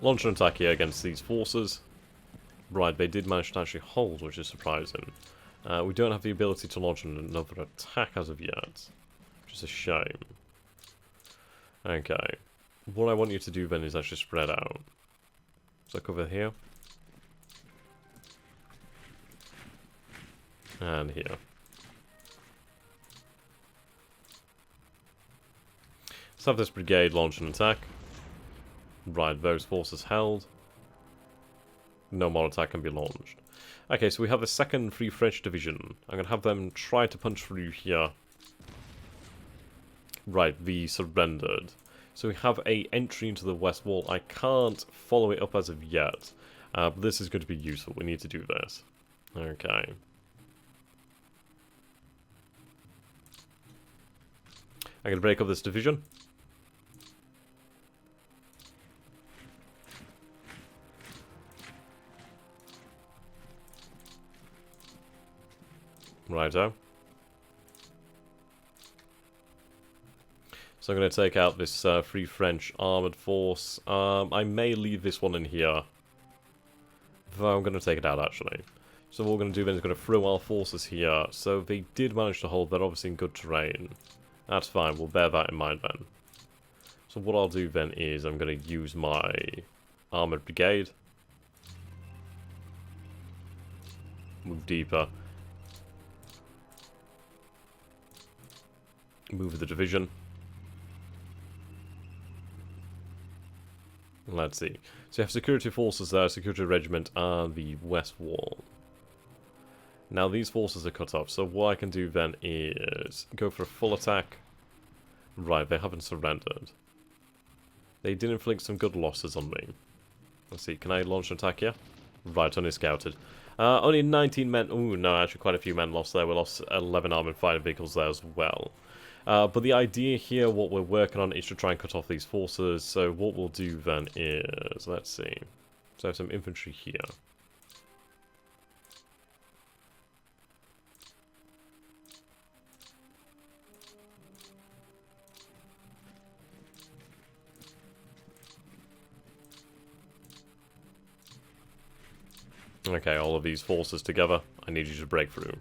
Launch an attack here against these forces. Right, they did manage to actually hold, which is surprising. We don't have the ability to launch another attack as of yet, which is a shame. Okay. What I want you to do then is actually spread out. So cover here. And here. Let's have this brigade launch an attack. Right, those forces held. No more attack can be launched. Okay, so we have the second Free French division. I'm going to have them try to punch through here. Right, the surrendered. So we have a entry into the west wall. I can't follow it up as of yet. But this is going to be useful. We need to do this. Okay. I'm going to break up this division. Righto. So I'm going to take out this Free French armoured force. I may leave this one in here. Though I'm going to take it out, actually. So what we're going to do then is going to throw our forces here. So they did manage to hold. They're obviously in good terrain. That's fine. We'll bear that in mind then. So what I'll do then is I'm going to use my armoured brigade. Move deeper. Move the division. Let's see. So you have security forces there, security regiment, and the west wall. Now these forces are cut off, so what I can do then is go for a full attack. Right, they haven't surrendered. They did inflict some good losses on me. Let's see, can I launch an attack here? Right, only scouted. Only 19 men. Ooh, no, actually quite a few men lost there. We lost 11 armoured fighting vehicles there as well. But the idea here, what we're working on, is to try and cut off these forces. So what we'll do then is, let's see. So I have some infantry here. Okay, all of these forces together. I need you to break through.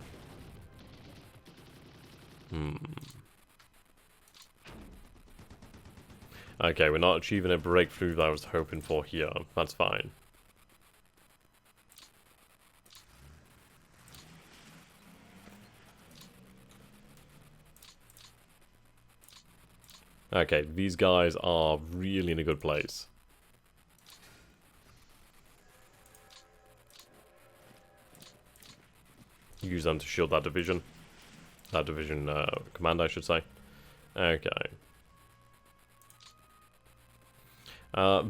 Okay, we're not achieving a breakthrough that I was hoping for here. That's fine. Okay, these guys are really in a good place. Use them to shield that division. That division command, I should say. Okay.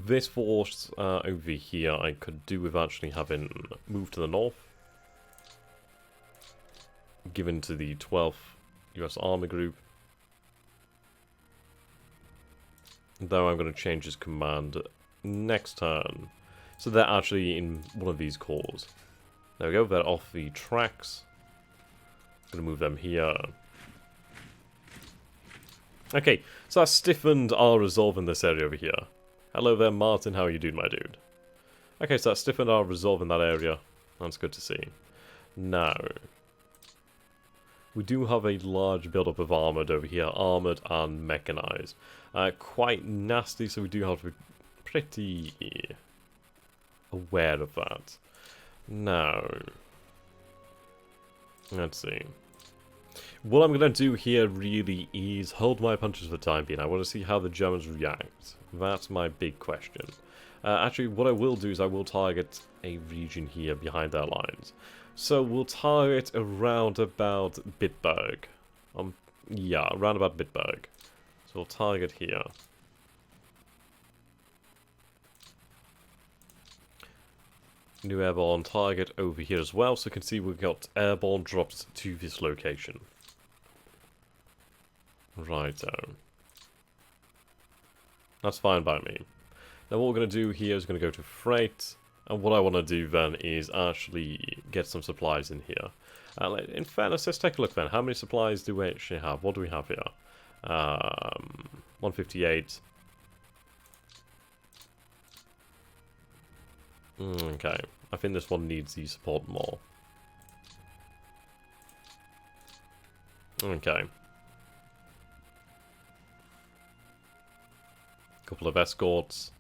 This force over here I could do with actually having moved to the north. Given to the 12th US Army Group. Though I'm going to change his command next turn. So they're actually in one of these corps. There we go, they're off the tracks. I'm going to move them here. Okay, so I stiffened our resolve in this area over here. Hello there, Martin, how are you doing, my dude? Okay, so that stiffened our resolve in that area. That's good to see. Now, we do have a large buildup of armoured over here, armoured and mechanized. Quite nasty, so we do have to be pretty aware of that. Now, let's see. What I'm going to do here really is hold my punches for the time being. I want to see how the Germans react. That's my big question. Actually, what I will do is I will target a region here behind their lines. So we'll target around about Bitburg. Yeah, around about Bitburg. So we'll target here. New airborne target over here as well, so you can see we've got airborne drops to this location. Righto. That's fine by me. Now what we're going to do here is going to go to freight, and what I want to do then is actually get some supplies in here. In fairness, let's take a look then. How many supplies do we actually have? What do we have here? 158. Okay, I think this one needs the support more. Okay. Couple of escorts.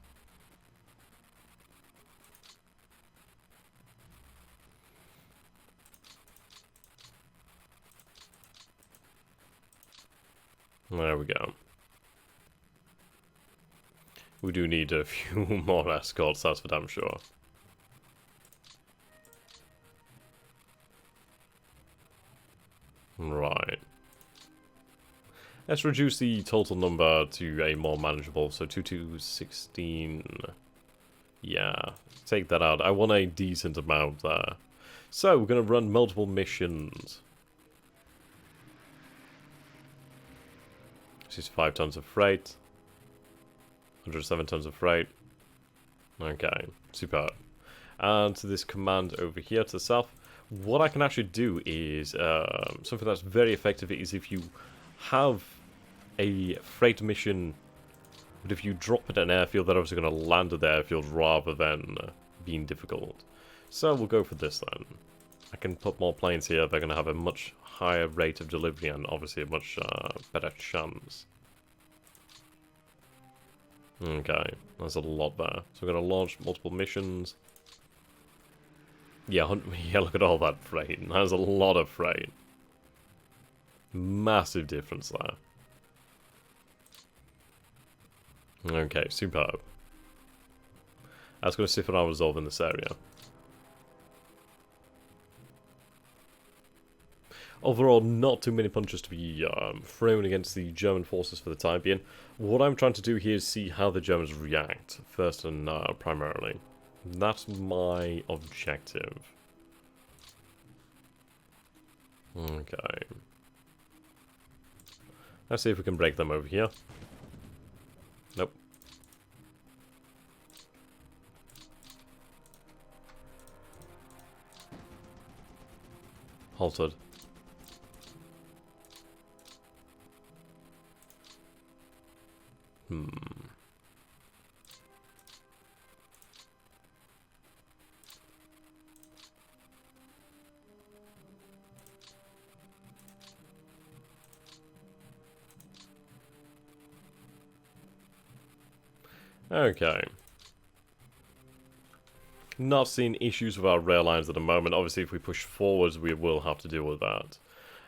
There we go. We do need a few more escorts, that's for damn sure. Right. Let's reduce the total number to a more manageable, so 2 to 16. Yeah, take that out. I want a decent amount there. So, we're going to run multiple missions. 65 tons of freight. 107 tons of freight. Okay, superb. And to this command over here to the south, what I can actually do is, something that's very effective is if you have a freight mission, but if you drop it at an airfield, they're obviously going to land at the airfield rather than being difficult. So we'll go for this then. I can put more planes here, they're going to have a much higher rate of delivery and obviously a much better chance. Okay, that's a lot there. So we're going to launch multiple missions. Yeah, yeah, look at all that freight. That's a lot of freight. Massive difference there. Okay, superb. That's going to see if I resolve in this area. Overall, not too many punches to be thrown against the German forces for the time being. What I'm trying to do here is see how the Germans react, first and primarily. That's my objective. Okay. Let's see if we can break them over here. Nope. Halted. Okay. Not seeing issues with our rail lines at the moment. Obviously, if we push forwards, we will have to deal with that.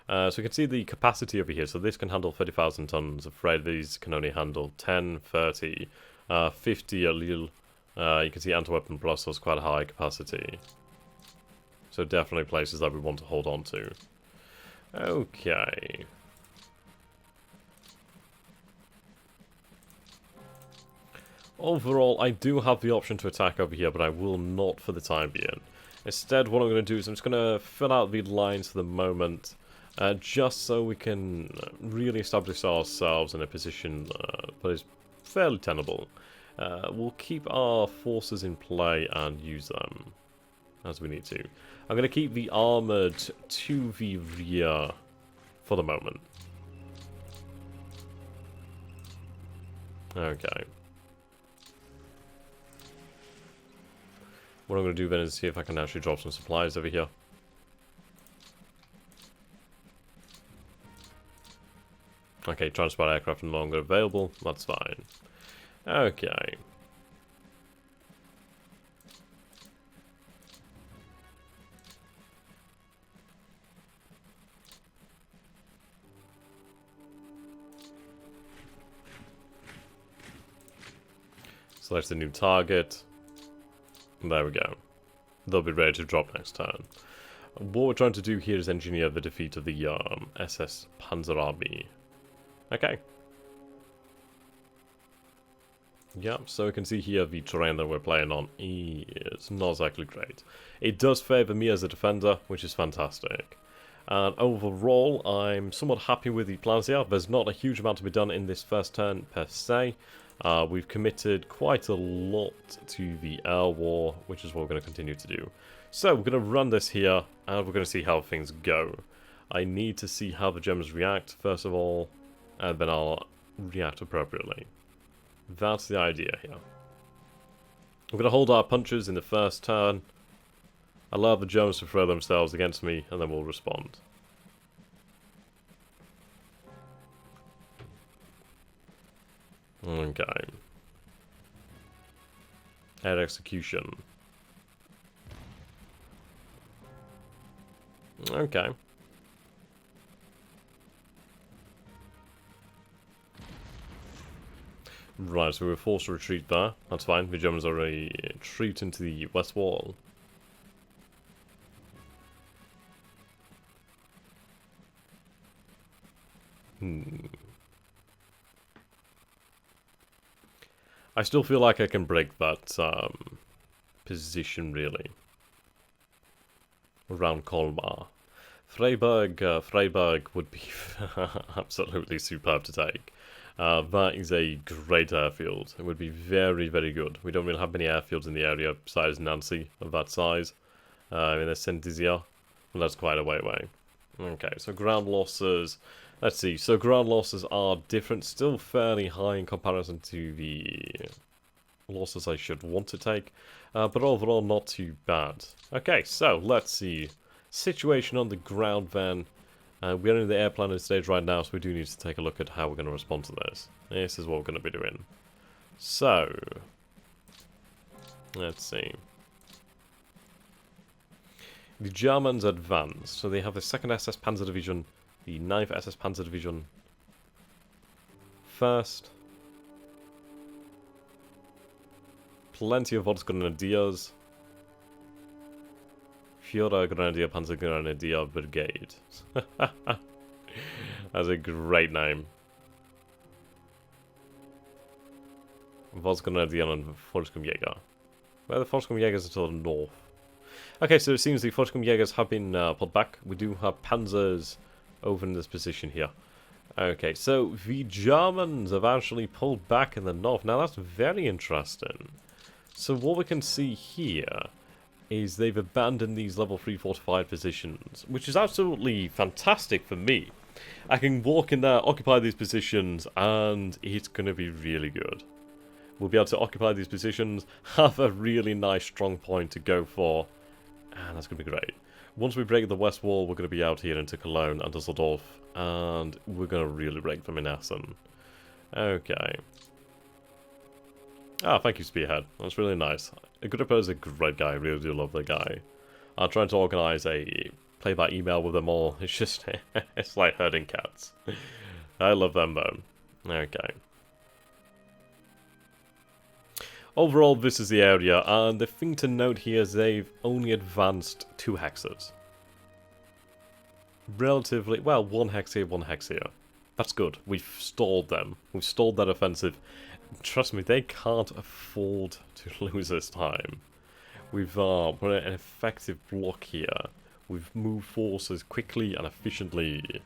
So you can see the capacity over here. So this can handle 30,000 tons of freight. These can only handle 10, 30, 50 a little. You can see Antwerp and Brussels quite a high capacity. So definitely places that we want to hold on to. Okay. Overall, I do have the option to attack over here, but I will not for the time being. Instead, what I'm going to do is I'm just going to fill out the lines for the moment, just so we can really establish ourselves in a position that is fairly tenable. We'll keep our forces in play and use them as we need to. I'm going to keep the armoured to the rear for the moment. Okay. What I'm going to do then is see if I can actually drop some supplies over here. Okay, transport aircraft no longer available. That's fine. Okay. Select the new target. There we go. They'll be ready to drop next turn. What we're trying to do here is engineer the defeat of the SS Panzer Army. Okay. Yeah, so we can see here the terrain that we're playing on is not exactly great. It does favour me as a defender, which is fantastic. And overall, I'm somewhat happy with the plans here. There's not a huge amount to be done in this first turn per se. We've committed quite a lot to the air war, which is what we're going to continue to do. So we're going to run this here, and we're going to see how things go. I need to see how the Germans react, first of all, and then I'll react appropriately. That's the idea here. We're going to hold our punches in the first turn, allow the Germans to throw themselves against me, and then we'll respond. Okay. Air execution. Okay. Right, so we were forced to retreat there. That's fine. The Germans already retreat into the west wall. I still feel like I can break that position, really. Around Colmar. Freiburg would be absolutely superb to take. That is a great airfield. It would be very, very good. We don't really have many airfields in the area besides Nancy of that size. In the Sentizia. Well, that's quite a way away. Okay, so ground losses. Let's see. So ground losses are different. Still fairly high in comparison to the losses I should want to take. But overall, not too bad. Okay, so let's see. Situation on the ground then. We're in the air planning stage right now, so we do need to take a look at how we're going to respond to this. This is what we're going to be doing. So, let's see. The Germans advance. So they have the 2nd SS Panzer Division, the 9th SS Panzer Division first. Plenty of Volksgrenadiers. Führer Grenadier Panzer Grenadier Brigade. That's a great name. Volksgrenadier and Volkskomjäger. Where are the Volkskomjägers are to the north. Okay, so it seems the Volkskomjägers have been pulled back. We do have Panzers over in this position here. Okay, so the Germans have actually pulled back in the north. Now that's very interesting. So what we can see here is they've abandoned these level 3 fortified positions, which is absolutely fantastic for me. I can walk in there, occupy these positions, and it's going to be really good. We'll be able to occupy these positions, have a really nice strong point to go for, and that's going to be great. Once we break the west wall, we're going to be out here into Cologne and Dusseldorf, and we're going to really break them in Essen. Okay. Ah, thank you, Spearhead. That's really nice. Agrippa is a great guy. I really do love that guy. I'm trying to organise a play by email with them all. It's just, it's like herding cats. I love them though. Okay. Overall, this is the area, and the thing to note here is they've only advanced 2 hexes. Relatively, well, 1 hex here, 1 hex here. That's good. We've stalled them. We've stalled that offensive. Trust me, they can't afford to lose this time. We've put an effective block here. We've moved forces quickly and efficiently.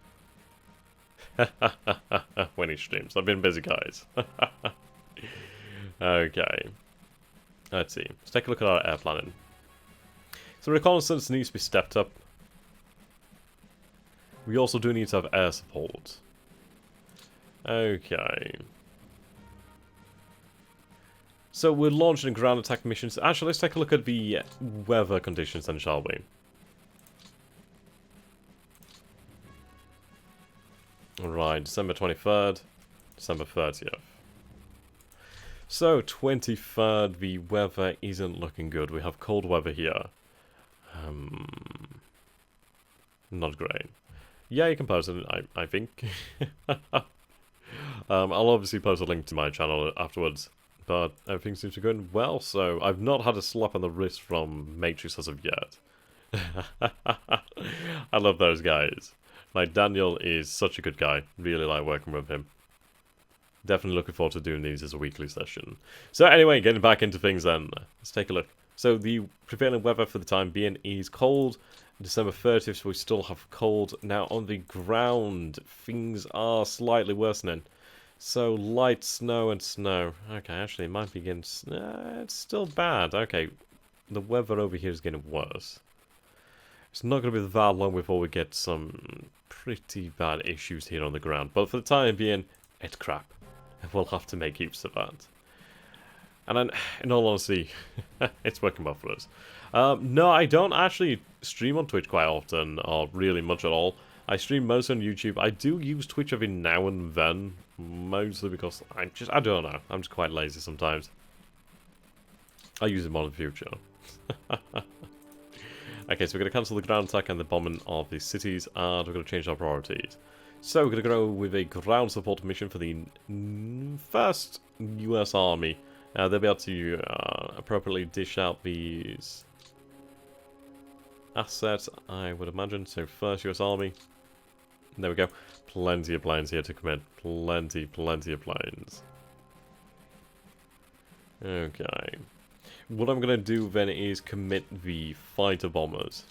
When he streams. I've been busy, guys. Okay. Let's see. Let's take a look at our air planning. So reconnaissance needs to be stepped up. We also do need to have air support. Okay. So we're launching ground attack missions. Actually, let's take a look at the weather conditions then, shall we? Alright, December 23rd, December 30th. So, 23rd, the weather isn't looking good. We have cold weather here. Not great. Yeah, you can post it, I think. I'll obviously post a link to my channel afterwards. But everything seems to be going well, so I've not had a slap on the wrist from Matrix as of yet. I love those guys. Like, Daniel is such a good guy. Really like working with him. Definitely looking forward to doing these as a weekly session. So anyway, getting back into things then. Let's take a look. So the prevailing weather for the time being is cold. December 30th, so we still have cold. Now on the ground, things are slightly worsening. So, light snow and snow. Okay, actually, it might begin... it's still bad. Okay, the weather over here is getting worse. It's not going to be that long before we get some pretty bad issues here on the ground. But for the time being, it's crap. We'll have to make use of that. And then, in all honesty, it's working well for us. No, I don't actually stream on Twitch quite often, or really much at all. I stream mostly on YouTube. I do use Twitch every now and then. Mostly because I don't know. I'm just quite lazy sometimes. I'll use it more in the future. Okay, so we're going to cancel the ground attack and the bombing of the cities, and we're going to change our priorities. So we're going to go with a ground support mission for the first US Army. They'll be able to appropriately dish out these assets, I would imagine. So first US Army. There we go. Plenty of planes here to commit. Plenty of planes. Okay. What I'm going to do then is commit the fighter bombers.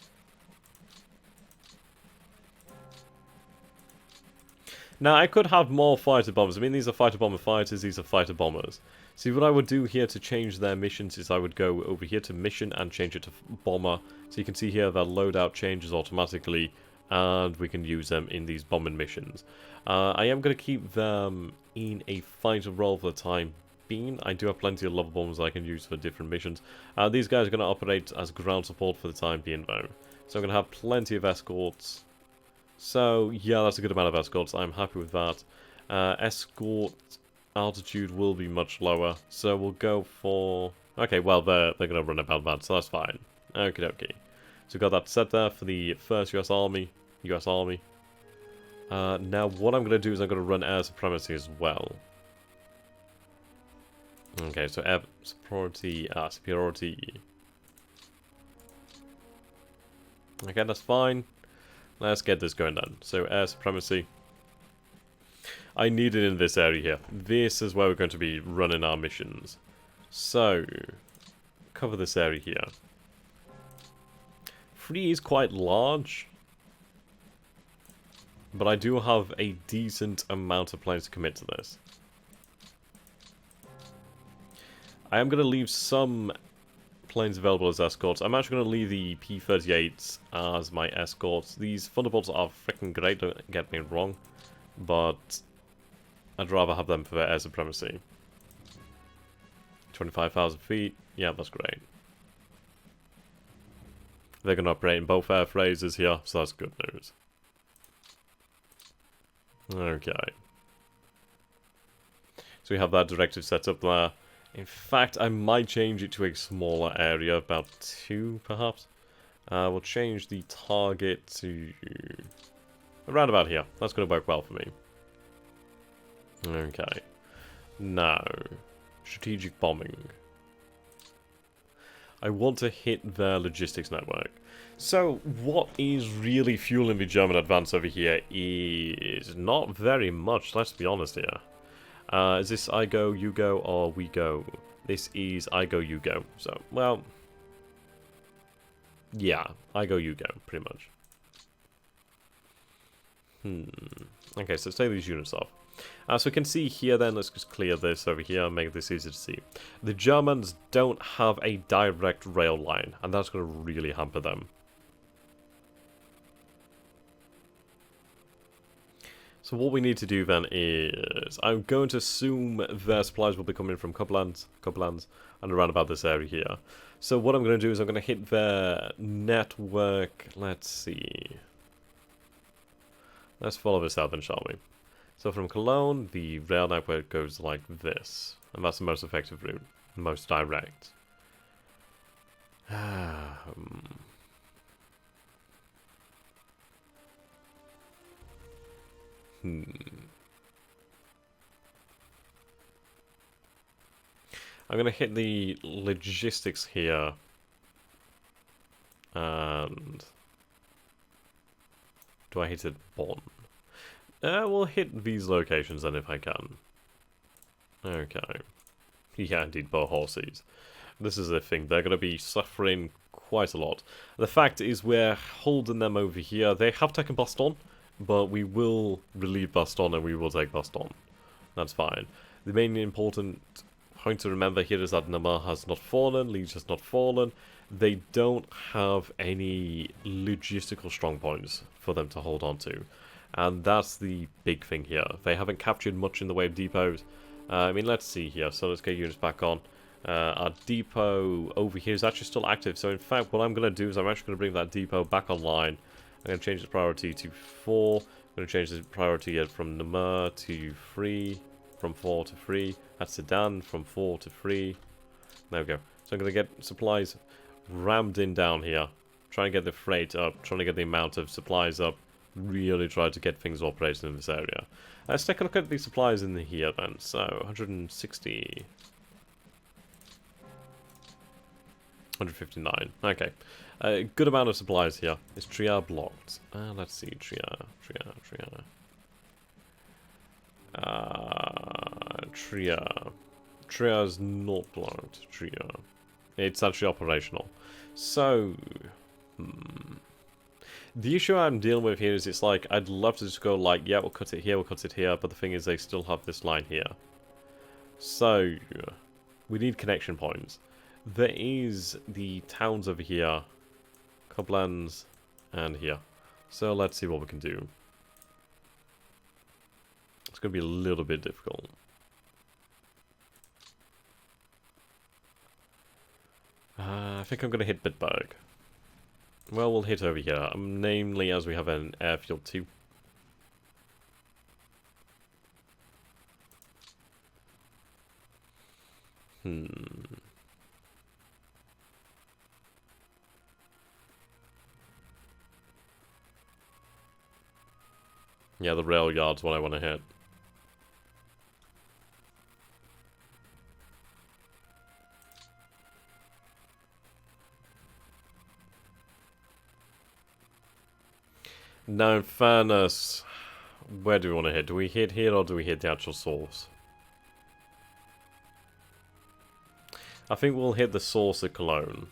Now, I could have more fighter bombers. I mean, these are fighter bomber fighters, these are fighter bombers. See, what I would do here to change their missions is I would go over here to mission and change it to bomber. So you can see here that loadout changes automatically, and we can use them in these bombing missions. I am going to keep them in a fighter role for the time being. I do have plenty of level bombers I can use for different missions. These guys are going to operate as ground support for the time being, though. So I'm going to have plenty of escorts. So, yeah, that's a good amount of escorts. I'm happy with that. Escort altitude will be much lower. So we'll go for... Okay, well, they're going to run about that, so that's fine. Okie dokie. So we've got that set there for the first US Army. Now, what I'm going to do is I'm going to run air supremacy as well. Okay, so air superiority. Okay, that's fine. Let's get this going then. So, air supremacy. I need it in this area here. This is where we're going to be running our missions. So, cover this area here. 3 is quite large. But I do have a decent amount of planes to commit to this. I am going to leave some planes available as escorts. I'm actually going to leave the P-38s as my escorts. These Thunderbolts are freaking great, don't get me wrong, but I'd rather have them for their air supremacy. 25,000 feet, yeah, that's great. They're going to operate in both air phrases here, so that's good news. Okay. So we have that directive set up there. In fact, I might change it to a smaller area, about 2 perhaps. We'll change the target to around about here. That's going to work well for me. Okay. Now, strategic bombing. I want to hit their logistics network. So, what is really fueling the German advance over here is not very much, let's be honest here. Is this I go, you go, or we go? This is I go, you go. So, well, yeah, I go, you go, pretty much. Okay, so let's take these units off. So we can see here then, let's just clear this over here and make this easy to see. The Germans don't have a direct rail line, and that's going to really hamper them. So what we need to do then is, I'm going to assume their supplies will be coming from Coblenz, and around about this area here. So what I'm going to do is I'm going to hit their network, let's see. Let's follow this out then, shall we? So from Cologne, the rail network goes like this, and that's the most effective route, most direct. I'm going to hit the logistics here. And do I hit it Bonn? We'll hit these locations then if I can. Okay. Yeah, indeed, wargames. This is the thing. They're going to be suffering quite a lot. The fact is we're holding them over here. They have taken Baston, but we will relieve Baston and we will take Baston. That's fine. The main important point to remember here is that Namur has not fallen, Liege has not fallen. They don't have any logistical strong points for them to hold on to. And that's the big thing here. They haven't captured much in the way of depots. I mean, let's see here. So let's get units back on. Our depot over here is actually still active. So in fact, what I'm going to do is I'm actually going to bring that depot back online. I'm going to change the priority to 4. I'm going to change the priority from Namur to 3. From 4 to 3. That's Sedan from 4 to 3. There we go. So I'm going to get supplies rammed in down here. Try and get the freight up. Trying to get the amount of supplies up. really try to get things operating in this area. Let's take a look at the supplies in here then. So, 160... 159. Okay. A good amount of supplies here. Is Trier blocked? Let's see. Trier. Trier is not blocked. Trier. It's actually operational. So... The issue I'm dealing with here is it's like, I'd love to just go like, yeah, we'll cut it here, but the thing is they still have this line here. So, we need connection points. There is the towns over here, Coblands, and here. So let's see what we can do. It's going to be a little bit difficult. I think I'm going to hit Bitburg. Well, we'll hit over here, namely as we have an airfield too. Yeah, the rail yard's what I want to hit. Now, in fairness, where do we want to hit? Do we hit here or do we hit the actual source? I think we'll hit the source at Cologne.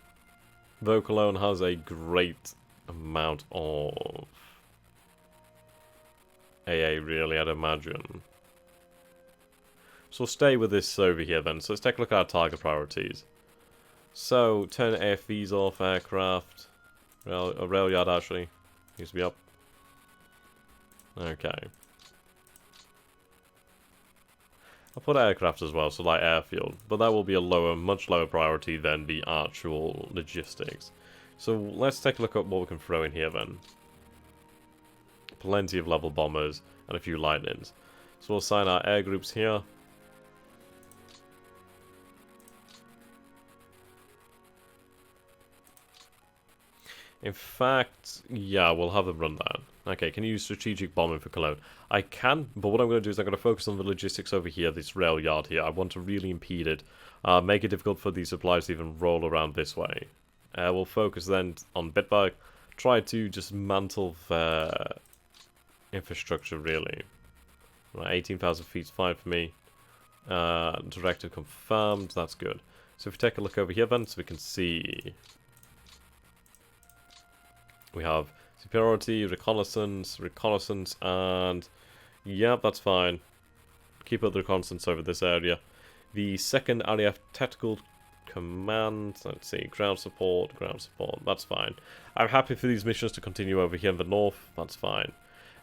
Though Cologne has a great amount of AA, really, I'd imagine. So we'll stay with this over here then. So let's take a look at our target priorities. So, turn AFVs off, aircraft. Rail yard, actually. Needs to be up. Okay. I'll put aircraft as well, so like airfield. But that will be a much lower priority than the actual logistics. So let's take a look at what we can throw in here then. Plenty of level bombers and a few lightnings. So we'll assign our air groups here. In fact, yeah, we'll have them run that. Okay, can you use strategic bombing for Cologne? I can, but what I'm going to do is I'm going to focus on the logistics over here, this rail yard here. I want to really impede it, make it difficult for these supplies to even roll around this way. We'll focus then on Bitburg, try to dismantle the infrastructure, really. Right, 18,000 feet is fine for me. Directed confirmed, that's good. So if we take a look over here then, so we can see... We have superiority, reconnaissance, and... Yeah, that's fine. Keep up the reconnaissance over this area. The second RAF Tactical Command, let's see, ground support, that's fine. I'm happy for these missions to continue over here in the north, that's fine.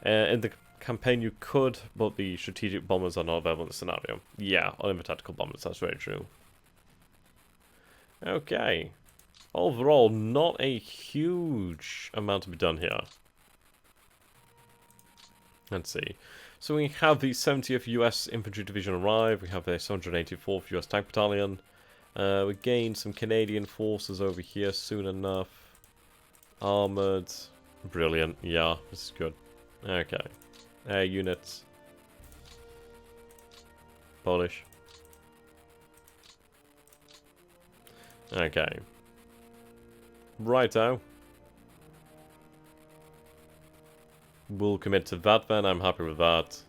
In the campaign you could, but the strategic bombers are not available in the scenario. Yeah, only the tactical bombers, that's very true. Okay. Overall, not a huge amount to be done here. Let's see. So we have the 70th US Infantry Division arrive. We have the 784th US Tank Battalion. We gained some Canadian forces over here soon enough. Armoured. Brilliant. Yeah, this is good. Okay. Air units. Polish. Okay. Righto. We'll commit to that then, I'm happy with that.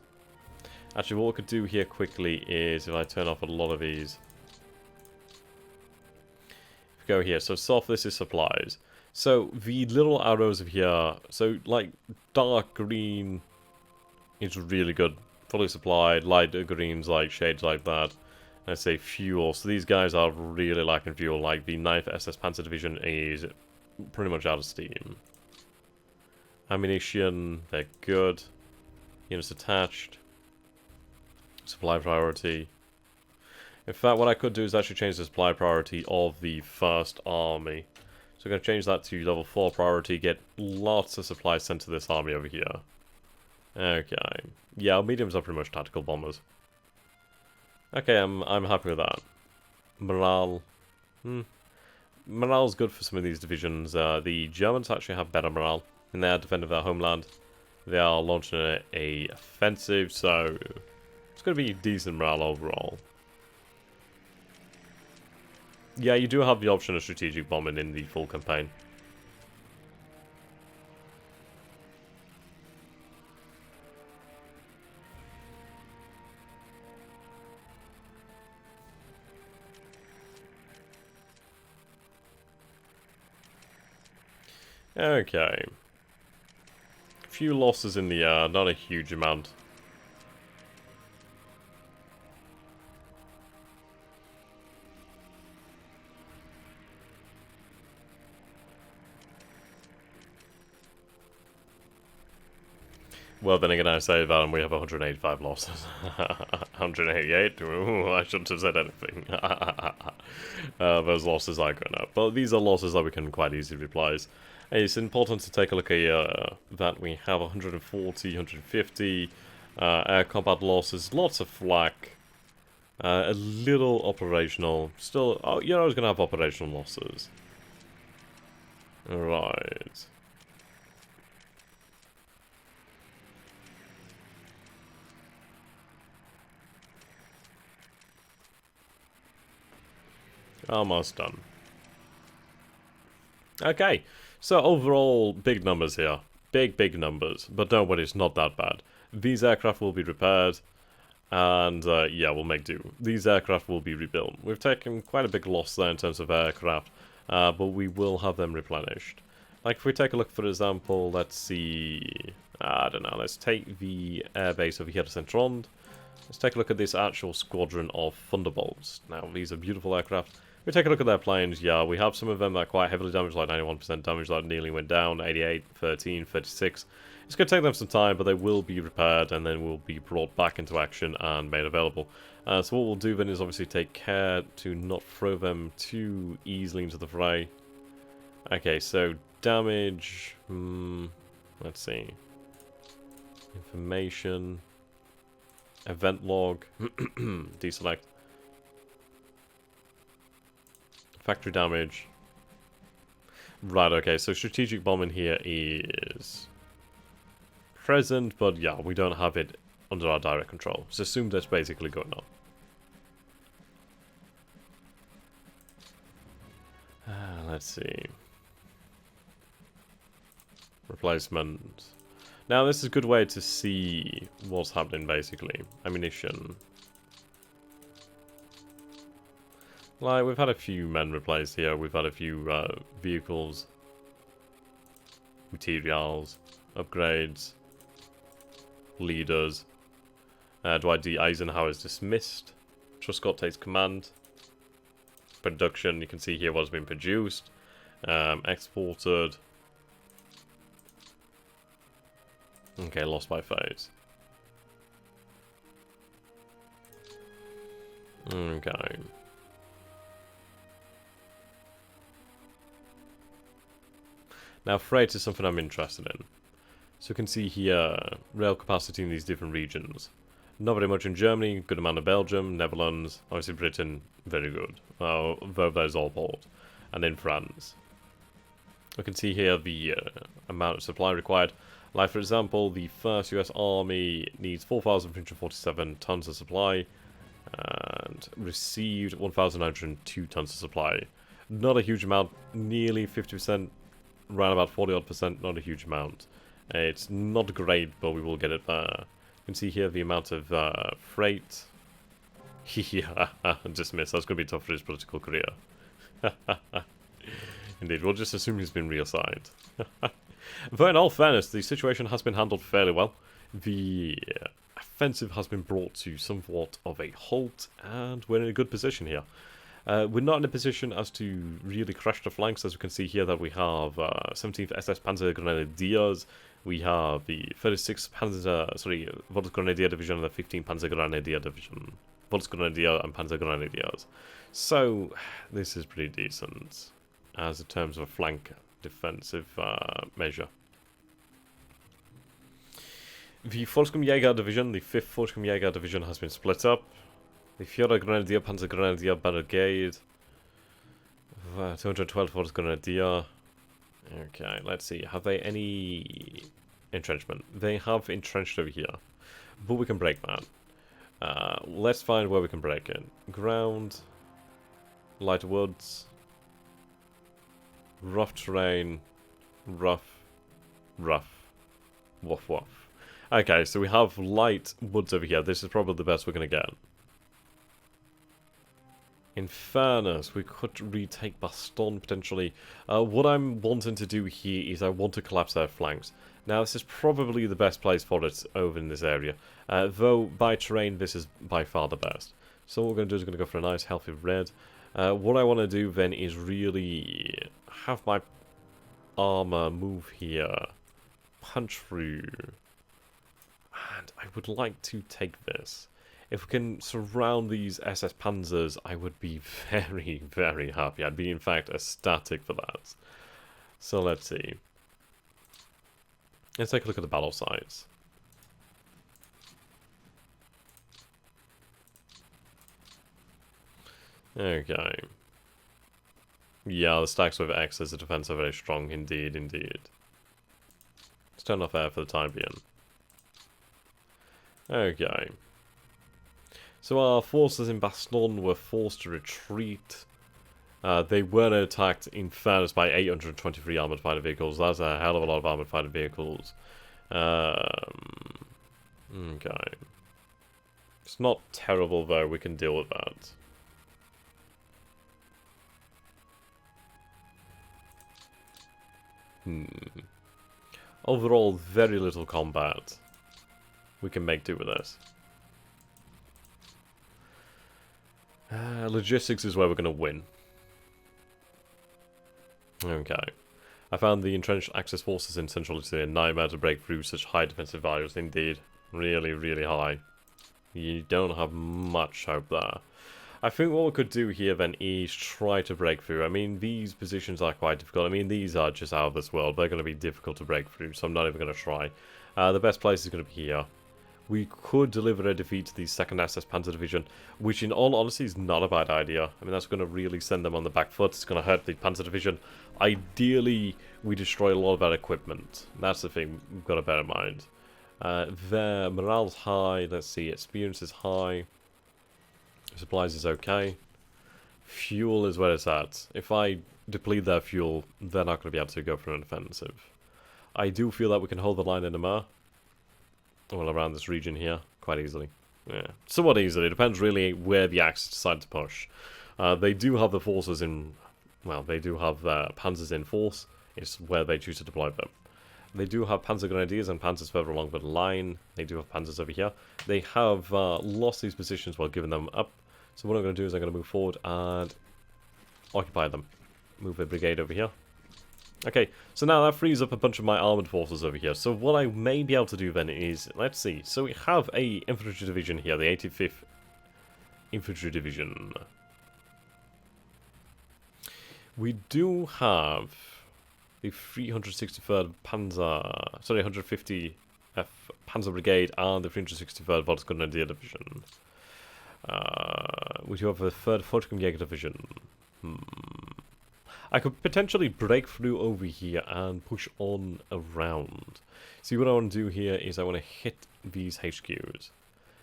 Actually, what we could do here quickly is, if I turn off a lot of these. If we go here, so soft, this is supplies. So, the little arrows of here, so like dark green is really good. Fully supplied, light greens like shades like that. Let's say fuel. So these guys are really lacking fuel. Like the 9th SS Panzer Division is pretty much out of steam. Ammunition, they're good. Units attached. Supply priority. In fact, what I could do is actually change the supply priority of the 1st Army. So I'm going to change that to level 4 priority. Get lots of supplies sent to this army over here. Okay. Yeah, mediums are pretty much tactical bombers. Okay, I'm happy with that. Morale. Morale's good for some of these divisions. The Germans actually have better morale in their defense of their homeland. They are launching a offensive, so it's going to be decent morale overall. Yeah, you do have the option of strategic bombing in the full campaign. Okay. A few losses in the air, not a huge amount. Well, then again, I say that and we have 185 losses. 188? Ooh, I shouldn't have said anything. Those losses are going up. But these are losses that we can quite easily replace. It's important to take a look at that we have 140, 150 air combat losses, lots of flak, a little operational. Still, oh, you're always going to have operational losses. Right. Almost done. Okay, so overall, big numbers here. Big numbers. But don't worry, it's not that bad. These aircraft will be repaired, and yeah, we'll make do. These aircraft will be rebuilt. We've taken quite a big loss there in terms of aircraft, but we will have them replenished. Like, if we take a look, for example, let's see... I don't know, let's take the airbase over here to Centrond. Let's take a look at this actual squadron of Thunderbolts. Now, these are beautiful aircraft. We take a look at their planes, yeah, we have some of them that are quite heavily damaged, like 91% damage, that nearly went down, 88, 13, 36. It's going to take them some time, but they will be repaired and then will be brought back into action and made available. So what we'll do then is obviously take care to not throw them too easily into the fray. Okay, so damage, let's see. Information, event log, deselect. Factory damage. Right, okay, so strategic bombing here is present, but yeah, we don't have it under our direct control. So assume that's basically going on. Let's see. Replacement. Now, this is a good way to see what's happening, basically. Ammunition. Like, we've had a few men replaced here, we've had a few vehicles, materials, upgrades, leaders. Dwight D. Eisenhower is dismissed. Truscott takes command. Production, you can see here what's been produced, exported. Okay, lost by phase. Okay. Now, freight is something I'm interested in. So you can see here, rail capacity in these different regions. Not very much in Germany, good amount of Belgium, Netherlands, obviously Britain, very good. Though that is all bought. And in France. We can see here the amount of supply required. Like, for example, the first US Army needs 4,347 tons of supply. And received 1,902 tons of supply. Not a huge amount, nearly 50%. Around about 40-odd%, not a huge amount. It's not great, but we will get it there. You can see here the amount of freight. Yeah, dismiss. That's going to be tough for his political career. Indeed, we'll just assume he's been reassigned. Though in all fairness, the situation has been handled fairly well. The offensive has been brought to somewhat of a halt, and we're in a good position here. We're not in a position as to really crash the flanks, as we can see here that we have 17th SS Panzer Grenadiers, we have the 36th Volksgrenadier Division and the 15th Panzer Grenadier Division. Volksgrenadier and Panzer Grenadiers. So, this is pretty decent, as in terms of a flank defensive measure. The Volksgrenadier Division, the 5th Volksgrenadier Division, has been split up. The Führer Grenadier Panzer Grenadier Brigade, 212 Volksgrenadier. Okay, let's see. Have they any entrenchment. They have entrenched over here, but we can break that. Let's find where we can break it. Ground, lighter woods, rough terrain, rough, woof woof. Okay, so we have light woods over here. This is probably the best we're going to get. In fairness, we could retake Baston potentially. What I'm wanting to do here is I want to collapse their flanks. Now, this is probably the best place for it over in this area. Though, by terrain, this is by far the best. So what we're going to do is we're going to go for a nice, healthy red. What I want to do then is really have my armor move here. Punch through. And I would like to take this. If we can surround these SS Panzers, I would be very, very happy. I'd be, in fact, ecstatic for that. So let's see. Let's take a look at the battle sites. Okay. Yeah, the stacks with X as a defense are very strong, indeed, indeed. Let's turn off air for the time being. Okay. So our forces in Baston were forced to retreat. They were attacked, in fairness, by 823 armoured fighter vehicles. That's a hell of a lot of armoured fighter vehicles. Okay. It's not terrible, though. We can deal with that. Overall, very little combat. We can make do with this. Logistics is where we're going to win. Okay. I found the entrenched Axis forces in Central Italy a nightmare to break through such high defensive values. Indeed. Really, really high. You don't have much hope there. I think what we could do here then is try to break through. I mean, these positions are quite difficult. I mean, these are just out of this world. They're going to be difficult to break through, so I'm not even going to try. The best place is going to be here. We could deliver a defeat to the 2nd SS Panzer Division, which in all honesty is not a bad idea. I mean, that's going to really send them on the back foot. It's going to hurt the Panzer Division. Ideally, we destroy a lot of that equipment. That's the thing we've got to bear in mind. Their morale's high. Let's see, experience is high. Supplies is okay. Fuel is where it's at. If I deplete their fuel, they're not going to be able to go for an offensive. I do feel that we can hold the line in the Mar. Well, around this region here, quite easily. Yeah, somewhat easily. It depends really where the Axis decide to push. They do have the forces in... Well, they do have panzers in force. It's where they choose to deploy them. They do have Panzer Grenadiers and Panzers further along the line. They do have Panzers over here. They have lost these positions while giving them up. So what I'm going to do is I'm going to move forward and occupy them. Move a brigade over here. Okay, so now that frees up a bunch of my armoured forces over here. So what I may be able to do then is, let's see. So we have a infantry division here, the 85th Infantry Division. We do have the 363rd Panzer, sorry, 150th Panzer Brigade and the 363rd Volksgrenadier Division. We do have the 3rd Volksgrenadier Division. I could potentially break through over here and push on around. See, what I want to do here is I want to hit these HQs.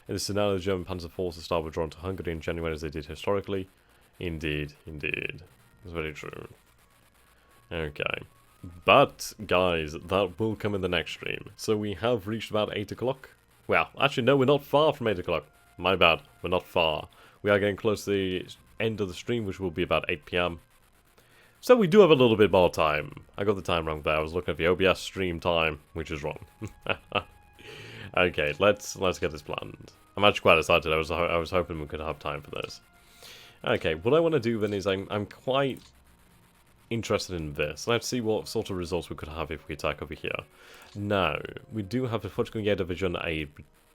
In this scenario, the German Panzer forces start withdrawing to Hungary in January as they did historically. Indeed, indeed. That's very true. Okay. But, guys, that will come in the next stream. So we have reached about 8 o'clock. Well, actually, no, we're not far from 8 o'clock. My bad, we're not far. We are getting close to the end of the stream, which will be about 8 PM. So we do have a little bit more time. I got the time wrong there. I was looking at the OBS stream time, which is wrong. Okay, let's get this planned. I'm actually quite excited. I was hoping we could have time for this. Okay, what I want to do then is I'm quite interested in this. Let's see what sort of results we could have if we attack over here. Now, we do have a Volksgrenadier Division, a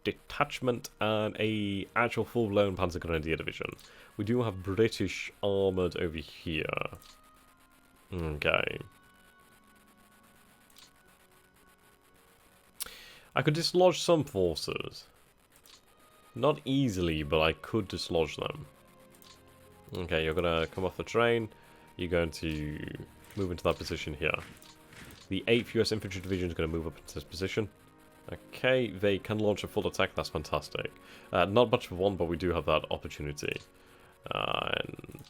detachment, and a actual full-blown Panzer Grenadier Division. We do have British armoured over here. Okay. I could dislodge some forces. Not easily, but I could dislodge them. Okay, you're going to come off the train. You're going to move into that position here. The 8th US Infantry Division is going to move up into this position. Okay, they can launch a full attack, that's fantastic. Not much of one, but we do have that opportunity. And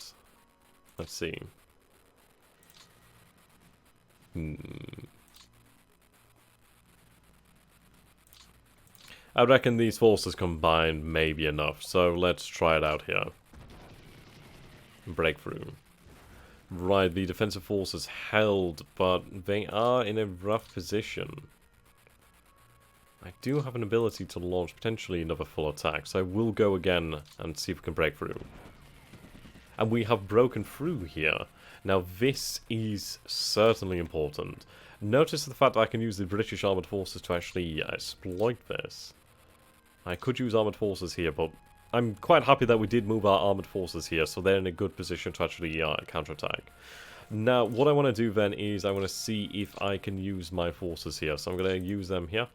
let's see. I reckon these forces combined may be enough, so let's try it out here. Breakthrough. Right, the defensive forces held, but they are in a rough position. I do have an ability to launch potentially another full attack, so I will go again and see if we can break through. And we have broken through here. Now this is certainly important. Notice the fact that I can use the British Armoured Forces to actually exploit this. I could use Armoured Forces here, but I'm quite happy that we did move our Armoured Forces here, so they're in a good position to actually counterattack. Now, what I want to do then is I want to see if I can use my forces here. So I'm going to use them here.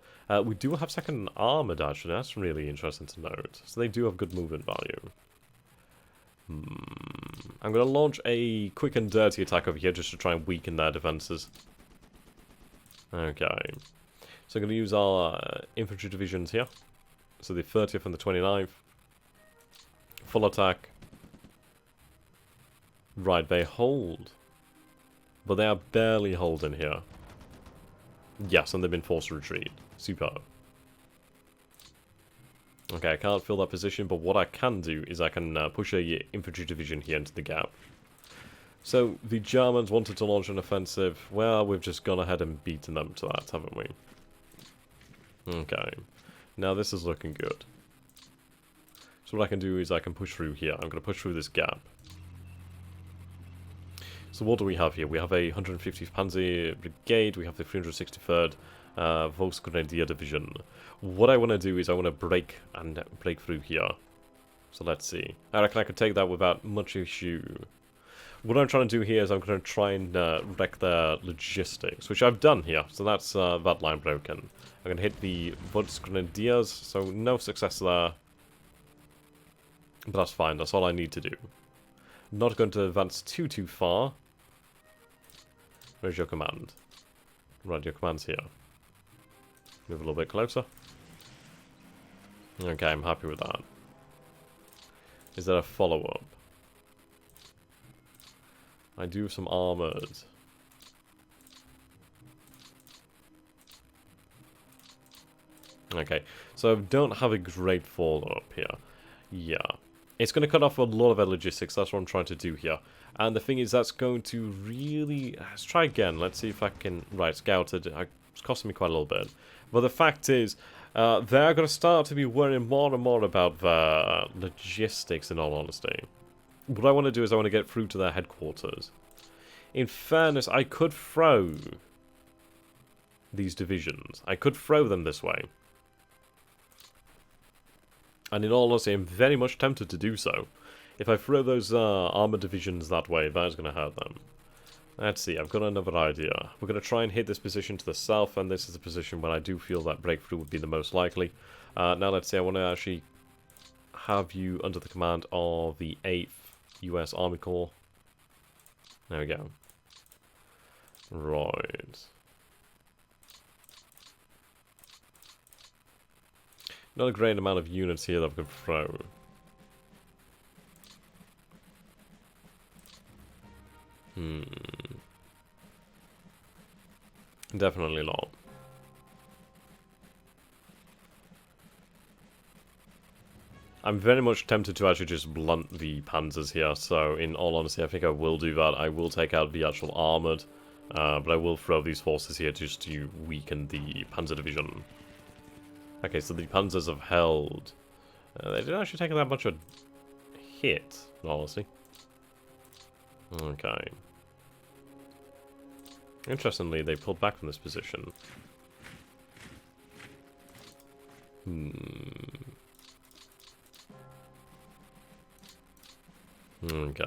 We do have second armoured, actually. That's really interesting to note. So they do have good movement value. I'm going to launch a quick and dirty attack over here just to try and weaken their defences. Okay. So I'm going to use our infantry divisions here. So the 30th and the 29th. Full attack. Right, they hold. But they are barely holding here. Yes, and they've been forced to retreat. Superb. Okay, I can't fill that position, but what I can do is I can push a infantry division here into the gap. So, the Germans wanted to launch an offensive. Well, we've just gone ahead and beaten them to that, haven't we? Okay. Now this is looking good. So what I can do is I can push through here. I'm going to push through this gap. So what do we have here? We have a 150th Panzer Brigade, we have the 363rd Volksgrenadier Division. What I want to do is I want to break through here. So let's see. I reckon I could take that without much issue. What I'm trying to do here is I'm going to try and wreck their logistics, which I've done here. So that's that line broken. I'm going to hit the Volksgrenadiers, so no success there. But that's fine, that's all I need to do. Not going to advance too far. Where's your command? Right, your command's here. Move a little bit closer. Okay, I'm happy with that. Is there a follow-up? I do have some armoured. Okay, so I don't have a great follow-up here. Yeah. It's going to cut off a lot of our logistics, that's what I'm trying to do here. And the thing is, that's going to really... Let's try again, let's see if I can... Right, scouted. It's costing me quite a little bit. But the fact is, they're going to start to be worrying more and more about their logistics, in all honesty. What I want to do is I want to get through to their headquarters. In fairness, I could throw these divisions. I could throw them this way. And in all honesty, I'm very much tempted to do so. If I throw those armor divisions that way, that is going to hurt them. Let's see, I've got another idea. We're going to try and hit this position to the south, and this is the position where I do feel that breakthrough would be the most likely. Now let's see, I want to actually have you under the command of the 8th US Army Corps. There we go. Right. Not a great amount of units here that we can throw. Definitely not. I'm very much tempted to actually just blunt the panzers here, so in all honesty I think I will do that. I will take out the actual armoured, but I will throw these forces here just to weaken the panzer division. Okay, so the panzers have held. They didn't actually take that much of a hit, honestly. Okay. Interestingly, they pulled back from this position. Okay.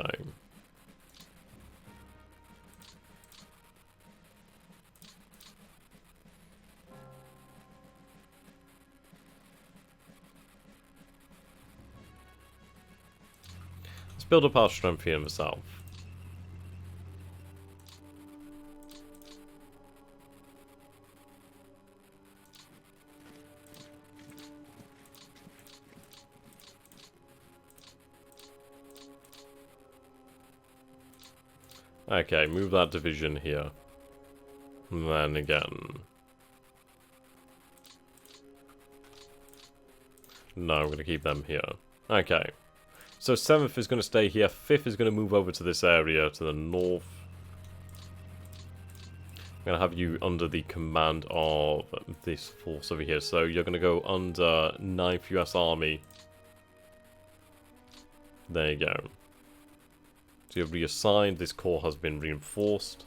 Let's build up our strength here in the south. Okay, so the panzers have held. They did actually take that much of a hit, honestly. Okay. Interestingly, they pulled back from this position. Okay. Okay, move that division here. And then again. No, I'm going to keep them here. Okay. So 7th is going to stay here. 5th is going to move over to this area to the north. I'm going to have you under the command of this force over here. So you're going to go under 9th US Army. There you go. So you're reassigned. This corps has been reinforced.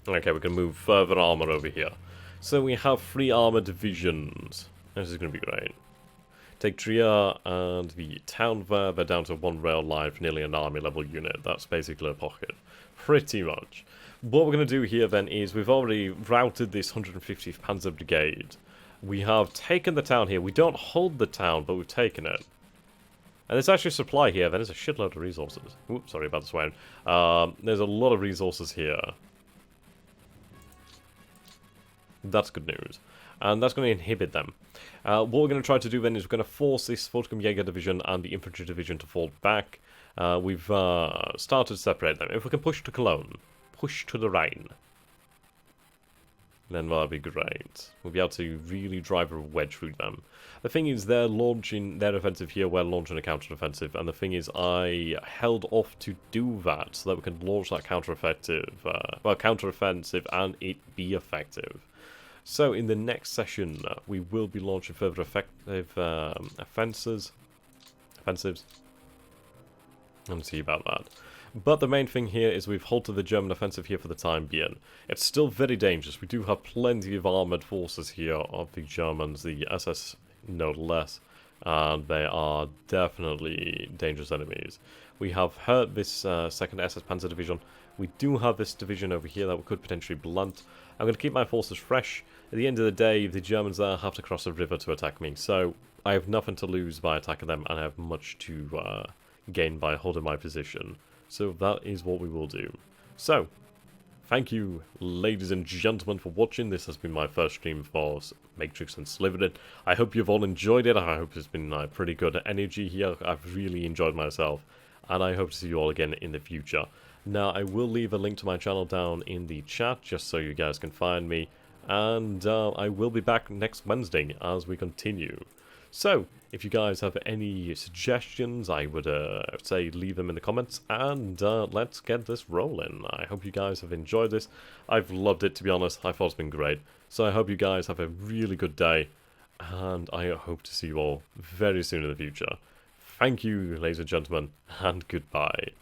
Okay, we can move further armor over here. So we have 3 armor divisions. This is going to be great. Take Trier and the town there. They're down to 1 rail line for nearly an army level unit. That's basically a pocket. Pretty much. What we're going to do here then is we've already routed this 150th Panzer Brigade. We have taken the town here. We don't hold the town, but we've taken it. And there's actually supply here. There's a shitload of resources. Oops, sorry about the swearing. There's a lot of resources here. That's good news. And that's going to inhibit them. What we're going to try to do then is we're going to force this Jäger division and the infantry division to fall back. We've started to separate them. If we can push to Cologne, push to the Rhine, then that'll be great. We'll be able to really drive a wedge through them. The thing is, they're launching their offensive here, we're launching a counter-offensive, and the thing is, I held off to do that so that we can launch that counter-offensive, and it be effective. So in the next session, we will be launching further effective offensives. And see about that. But the main thing here is we've halted the German offensive here for the time being. It's still very dangerous. We do have plenty of armoured forces here of the Germans, the SS no less, and they are definitely dangerous enemies. We have hurt this 2nd SS Panzer Division. We do have this division over here that we could potentially blunt. I'm going to keep my forces fresh. At the end of the day, the Germans there have to cross a river to attack me, so I have nothing to lose by attacking them, and I have much to gain by holding my position. So that is what we will do. So, thank you, ladies and gentlemen, for watching. This has been my first stream for Matrix and Slytherin. I hope you've all enjoyed it. I hope it's been pretty good energy here. I've really enjoyed myself, and I hope to see you all again in the future. Now, I will leave a link to my channel down in the chat, just so you guys can find me, and I will be back next Wednesday as we continue. So, if you guys have any suggestions, I would say leave them in the comments, and let's get this rolling. I hope you guys have enjoyed this. I've loved it, to be honest. I thought it's been great. So I hope you guys have a really good day, and I hope to see you all very soon in the future. Thank you, ladies and gentlemen, and goodbye.